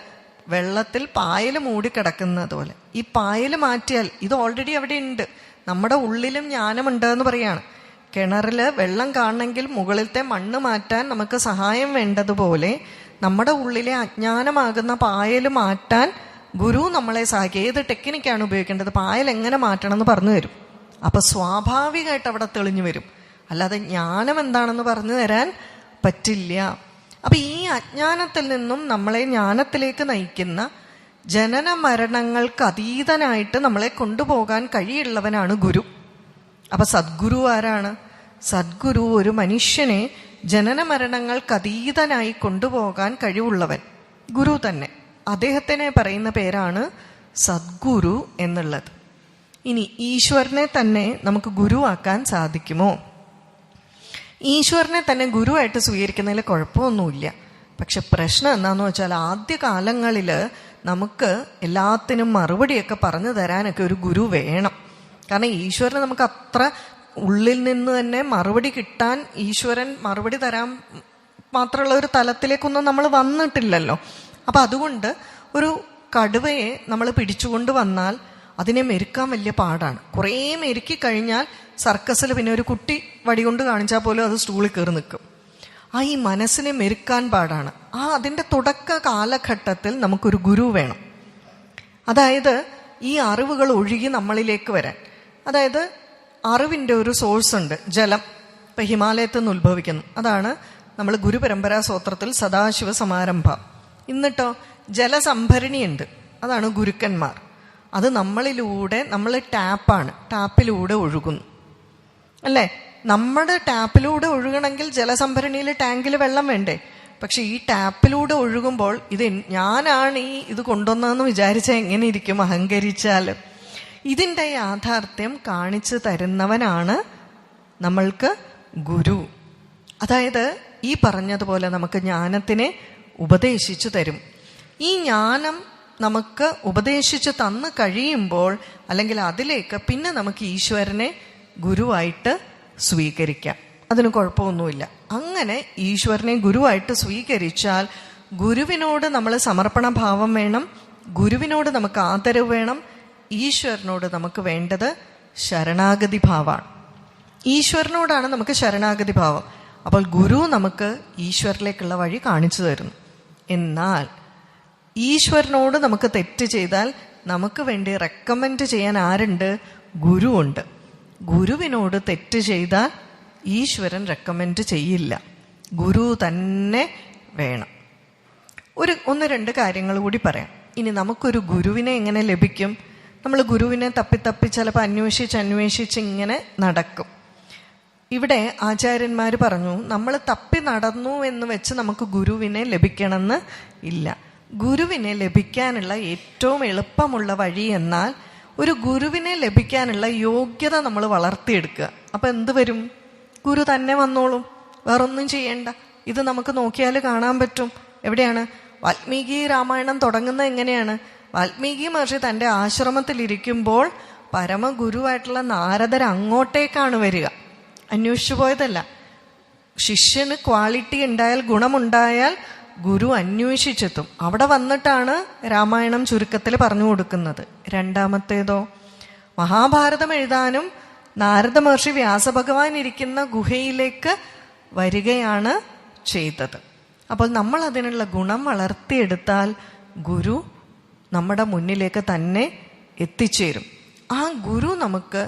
വെള്ളത്തിൽ പായൽ മൂടിക്കിടക്കുന്നത് പോലെ ഈ പായൽ മാറ്റിയാൽ, ഇത് ഓൾറെഡി അവിടെ ഉണ്ട്, നമ്മുടെ ഉള്ളിലും ജ്ഞാനമുണ്ട് എന്ന് പറയാണ്. കിണറില് വെള്ളം കാണണമെങ്കിൽ മുകളിലത്തെ മണ്ണ് മാറ്റാൻ നമുക്ക് സഹായം വേണ്ടതുപോലെ നമ്മുടെ ഉള്ളിലെ അജ്ഞാനമാകുന്ന പായൽ മാറ്റാൻ ഗുരു നമ്മളെ സഹായിക്കും. ഏത് ടെക്നിക്കാണ് ഉപയോഗിക്കേണ്ടത്, പായൽ എങ്ങനെ മാറ്റണം എന്ന് പറഞ്ഞു തരും. അപ്പൊ സ്വാഭാവികമായിട്ട് അവിടെ തെളിഞ്ഞു വരും. അല്ലാതെ ജ്ഞാനം എന്താണെന്ന് പറഞ്ഞു തരാൻ പറ്റില്ല. അപ്പൊ ഈ അജ്ഞാനത്തിൽ നിന്നും നമ്മളെ ജ്ഞാനത്തിലേക്ക് നയിക്കുന്ന, ജനന മരണങ്ങൾക്ക് അതീതനായിട്ട് നമ്മളെ കൊണ്ടുപോകാൻ കഴിയുള്ളവനാണ് ഗുരു. അപ്പൊ സദ്ഗുരു ആരാണ്? സദ്ഗുരു ഒരു മനുഷ്യനെ ജനന മരണങ്ങൾക്ക് അതീതനായി കൊണ്ടുപോകാൻ കഴിവുള്ളവൻ ഗുരു തന്നെ. അദ്ദേഹത്തിനെ പറയുന്ന പേരാണ് സദ്ഗുരു എന്നുള്ളത്. ഇനി ഈശ്വരനെ തന്നെ നമുക്ക് ഗുരുവാക്കാൻ സാധിക്കുമോ? ഈശ്വരനെ തന്നെ ഗുരുവായിട്ട് സ്വീകരിക്കുന്നതിൽ കുഴപ്പമൊന്നുമില്ല. പക്ഷെ പ്രശ്നം എന്താണെന്ന് വെച്ചാൽ ആദ്യ കാലങ്ങളിൽ നമുക്ക് എല്ലാത്തിനും മറുപടിയൊക്കെ പറഞ്ഞു തരാനൊക്കെ ഒരു ഗുരു വേണം. കാരണം ഈശ്വരന് നമുക്ക് അത്ര ഉള്ളിൽ നിന്ന് തന്നെ മറുപടി കിട്ടാൻ, ഈശ്വരൻ മറുപടി തരാൻ മാത്രമുള്ള ഒരു തലത്തിലേക്കൊന്നും നമ്മൾ വന്നിട്ടില്ലല്ലോ. അപ്പം അതുകൊണ്ട് ഒരു കടുവയെ നമ്മൾ പിടിച്ചുകൊണ്ട് വന്നാൽ അതിനെ മെരുക്കാൻ വലിയ പാടാണ്. കുറേ മെരുക്കി കഴിഞ്ഞാൽ സർക്കസിൽ പിന്നെ ഒരു കുട്ടി വടി കൊണ്ട് കാണിച്ചാൽ പോലും അത് സ്റ്റൂളിൽ കയറി നിൽക്കും. ഈ മനസ്സിനെ മെരുക്കാൻ പാടാണ്. അതിൻ്റെ തുടക്ക കാലഘട്ടത്തിൽ നമുക്കൊരു ഗുരു വേണം. അതായത് ഈ അറിവുകൾ ഒഴുകി നമ്മളിലേക്ക് വരാൻ. അതായത് അറിവിൻ്റെ ഒരു സോഴ്സ് ഉണ്ട്, ജലം. ഇപ്പം ഹിമാലയത്തിൽ നിന്ന് ഉത്ഭവിക്കുന്നു. അതാണ് നമ്മൾ ഗുരുപരമ്പരാ സ്തോത്രത്തിൽ സദാശിവ സമാരംഭ. എന്നിട്ടോ ജലസംഭരണിയുണ്ട്, അതാണ് ഗുരുക്കന്മാർ. അത് നമ്മളിലൂടെ, നമ്മൾ ടാപ്പിലൂടെ ഒഴുകുന്നു അല്ലേ? നമ്മുടെ ടാപ്പിലൂടെ ഒഴുകണമെങ്കിൽ ജലസംഭരണിയിൽ ടാങ്കിൽ വെള്ളം വേണ്ടേ? പക്ഷെ ഈ ടാപ്പിലൂടെ ഒഴുകുമ്പോൾ ഞാനാണ് ഇത് കൊണ്ടുവന്നതെന്ന് വിചാരിച്ചാൽ എങ്ങനെ ഇരിക്കും? അഹങ്കരിച്ചാൽ. ഇതിൻ്റെ യാഥാർത്ഥ്യം കാണിച്ചു തരുന്നവനാണ് നമ്മൾക്ക് ഗുരു. അതായത് ഈ പറഞ്ഞതുപോലെ നമുക്ക് ജ്ഞാനത്തിനെ ഉപദേശിച്ചു തരും. ഈ ജ്ഞാനം നമുക്ക് ഉപദേശിച്ച് തന്നു കഴിയുമ്പോൾ, അല്ലെങ്കിൽ അതിലേക്ക് പിന്നെ നമുക്ക് ഈശ്വരനെ ഗുരുവായിട്ട് സ്വീകരിക്കാം. അതിന് കുഴപ്പമൊന്നുമില്ല. അങ്ങനെ ഈശ്വരനെ ഗുരുവായിട്ട് സ്വീകരിച്ചാൽ ഗുരുവിനോട് നമ്മൾ സമർപ്പണ ഭാവം വേണം, ഗുരുവിനോട് നമുക്ക് ആദരവ് വേണം, ഈശ്വരനോട് നമുക്ക് വേണ്ടത് ശരണാഗതി ഭാവമാണ്. ഈശ്വരനോടാണ് നമുക്ക് ശരണാഗതി ഭാവം. അപ്പോൾ ഗുരു നമുക്ക് ഈശ്വരനിലേക്കുള്ള വഴി കാണിച്ചു തരുന്നു. എന്നാൽ ഈശ്വരനോട് നമുക്ക് തെറ്റ് ചെയ്താൽ നമുക്ക് വേണ്ടി റെക്കമെൻഡ് ചെയ്യാൻ ആരുണ്ട്? ഗുരു ഉണ്ട്. ഗുരുവിനോട് തെറ്റ് ചെയ്താൽ ഈശ്വരൻ റെക്കമെൻഡ് ചെയ്യില്ല, ഗുരു തന്നെ വേണം. ഒന്ന് രണ്ട് കാര്യങ്ങൾ കൂടി പറയാം. ഇനി നമുക്കൊരു ഗുരുവിനെ എങ്ങനെ ലഭിക്കും? നമ്മൾ ഗുരുവിനെ തപ്പി ചിലപ്പോൾ അന്വേഷിച്ച് ഇങ്ങനെ നടക്കും. ഇവിടെ ആചാര്യന്മാർ പറഞ്ഞു, നമ്മൾ തപ്പി നടന്നു എന്ന് വെച്ച് നമുക്ക് ഗുരുവിനെ ലഭിക്കണമെന്ന് ഇല്ല. ഗുരുവിനെ ലഭിക്കാനുള്ള ഏറ്റവും എളുപ്പമുള്ള വഴി എന്നാൽ ഒരു ഗുരുവിനെ ലഭിക്കാനുള്ള യോഗ്യത നമ്മൾ വളർത്തിയെടുക്കുക. അപ്പം എന്ത് വരും? ഗുരു തന്നെ വന്നോളും, വേറൊന്നും ചെയ്യേണ്ട. ഇത് നമുക്ക് നോക്കിയാൽ കാണാൻ പറ്റും. എവിടെയാണ്? വാൽമീകി രാമായണം തുടങ്ങുന്നത് എങ്ങനെയാണ്? വാൽമീകി മഹർഷി തൻ്റെ ആശ്രമത്തിലിരിക്കുമ്പോൾ പരമഗുരുവായിട്ടുള്ള നാരദർ അങ്ങോട്ടേക്കാണ് വരിക, അന്വേഷിച്ചു പോയതല്ല. ശിഷ്യന് ക്വാളിറ്റി ഉണ്ടായാൽ, ഗുണമുണ്ടായാൽ ഗുരു അന്വേഷിച്ചെത്തും. അവിടെ വന്നിട്ടാണ് രാമായണം ചുരുക്കത്തിൽ പറഞ്ഞു കൊടുക്കുന്നത്. രണ്ടാമത്തേതോ, മഹാഭാരതം എഴുതാനും നാരദ മഹർഷി വ്യാസഭഗവാൻ ഇരിക്കുന്ന ഗുഹയിലേക്ക് വരികയാണ് ചെയ്തത്. അപ്പോൾ നമ്മൾ അതിനുള്ള ഗുണം വളർത്തിയെടുത്താൽ ഗുരു നമ്മുടെ മുന്നിലേക്ക് തന്നെ എത്തിച്ചേരും. ആ ഗുരു നമുക്ക്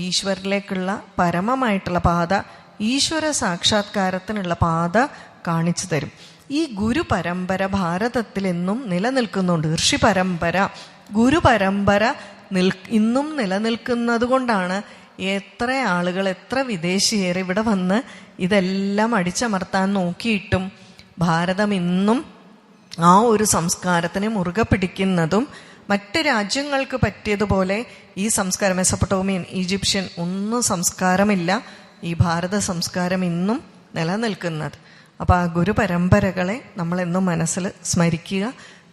ഈശ്വരനിലേക്കുള്ള പരമമായിട്ടുള്ള പാത, ഈശ്വര സാക്ഷാത്കാരത്തിനുള്ള പാത കാണിച്ചു തരും. ഈ ഗുരുപരമ്പര ഭാരതത്തിൽ എന്നും നിലനിൽക്കുന്നുണ്ട്. ഋഷി പരമ്പര, ഗുരുപരമ്പര ഇന്നും നിലനിൽക്കുന്നത് കൊണ്ടാണ് എത്ര ആളുകൾ, എത്ര വിദേശീയർ ഇവിടെ വന്ന് ഇതെല്ലാം അടിച്ചമർത്താൻ നോക്കിയിട്ടും ഭാരതം ഇന്നും ആ ഒരു സംസ്കാരത്തിനെ മുറുകെ പിടിക്കുന്നതും മറ്റ് രാജ്യങ്ങൾക്ക് പറ്റിയതുപോലെ ഈ സംസ്കാരം, മെസപ്പൊട്ടോമിയൻ, ഈജിപ്ഷ്യൻ ഒന്നും സംസ്കാരമില്ല. ഈ ഭാരത സംസ്കാരം ഇന്നും നിലനിൽക്കുന്നത്. അപ്പോൾ ആ ഗുരുപരമ്പരകളെ നമ്മളെന്നും മനസ്സിൽ സ്മരിക്കുക.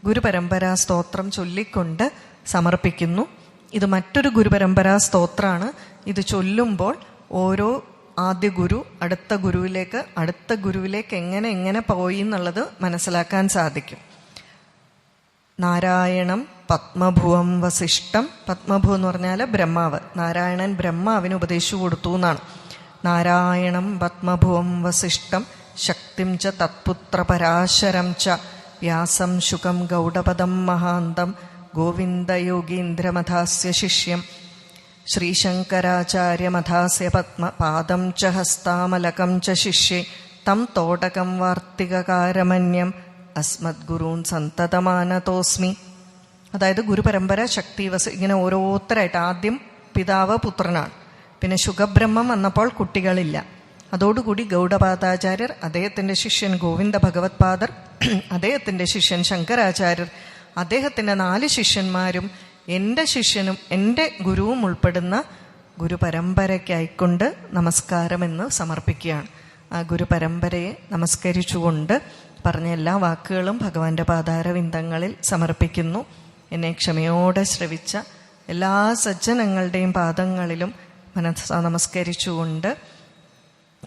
ഗുരുപരമ്പരാ സ്തോത്രം ചൊല്ലിക്കൊണ്ട് സമർപ്പിക്കുന്നു. ഇത് മറ്റൊരു ഗുരുപരമ്പരാ സ്തോത്രമാണ്. ഇത് ചൊല്ലുമ്പോൾ ഓരോ ആദ്യ ഗുരു അടുത്ത ഗുരുവിലേക്ക് എങ്ങനെ പോയി എന്നുള്ളത് മനസ്സിലാക്കാൻ സാധിക്കും. നാരായണം പത്മഭുവം വസിഷ്ഠം. പത്മഭു എന്ന് പറഞ്ഞാൽ ബ്രഹ്മാവ്. നാരായണൻ ബ്രഹ്മാവിന് ഉപദേശിച്ചു കൊടുത്തു എന്നാണ്. നാരായണം പത്മഭുവം വസിഷ്ഠം ശക്തിം ച തത്പുത്ര പരാശരം ച വ്യാസം ശുകം ഗൗഡപദം മഹാന്തം ഗോവിന്ദയോഗീന്ദ്രമഥാസ്യ ശിഷ്യം ശ്രീശങ്കരാചാര്യമഥാസ്യ പത്മപാദം ച ഹസ്താമലകം ച ശിഷ്യേ തം തോടകം വാർത്തികകാരമന്യം അസ്മദ്ഗുരൂൻ സന്തതമാനതോസ്മി. അതായത് ഗുരുപരമ്പര ശക്തി ഇങ്ങനെ ഓരോരുത്തരായിട്ട്, ആദ്യം പിതാവ് പുത്രനാണ്, പിന്നെ ശുഖബ്രഹ്മം വന്നപ്പോൾ കുട്ടികളില്ല, അതോടുകൂടി ഗൗഡപാദാചാര്യർ, അദ്ദേഹത്തിൻ്റെ ശിഷ്യൻ ഗോവിന്ദ ഭഗവത് പാദർ, അദ്ദേഹത്തിൻ്റെ ശിഷ്യൻ ശങ്കരാചാര്യർ, അദ്ദേഹത്തിൻ്റെ 4 ശിഷ്യന്മാരും എൻ്റെ ശിഷ്യനും എൻ്റെ ഗുരുവും ഉൾപ്പെടുന്ന ഗുരുപരമ്പരയ്ക്കായിക്കൊണ്ട് നമസ്കാരമെന്ന് സമർപ്പിക്കുകയാണ്. ആ ഗുരുപരമ്പരയെ നമസ്കരിച്ചുകൊണ്ട് പറഞ്ഞ എല്ലാ വാക്കുകളും ഭഗവാന്റെ പാതാരവിന്ദങ്ങളിൽ സമർപ്പിക്കുന്നു. എന്നെ ക്ഷമയോടെ ശ്രവിച്ച എല്ലാ സജ്ജനങ്ങളുടെയും പാദങ്ങളിലും മനസ്സ് നമസ്കരിച്ചുകൊണ്ട്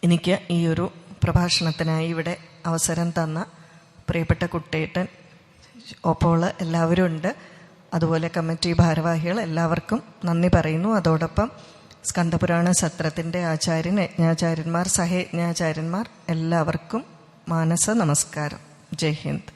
എനിക്ക് ഈ ഒരു പ്രഭാഷണത്തിനായി ഇവിടെ അവസരം തന്ന പ്രിയപ്പെട്ട കുട്ടേട്ടൻ, ഒപ്പോൾ എല്ലാവരും ഉണ്ട്, അതുപോലെ കമ്മിറ്റി ഭാരവാഹികൾ എല്ലാവർക്കും നന്ദി പറയുന്നു. അതോടൊപ്പം സ്കന്ദപുരാണ സത്രത്തിൻ്റെ ആചാര്യൻ, യജ്ഞാചാര്യന്മാർ, സഹയജ്ഞാചാര്യന്മാർ എല്ലാവർക്കും മാനസ നമസ്കാരം. ജയ് ഹിന്ദ്.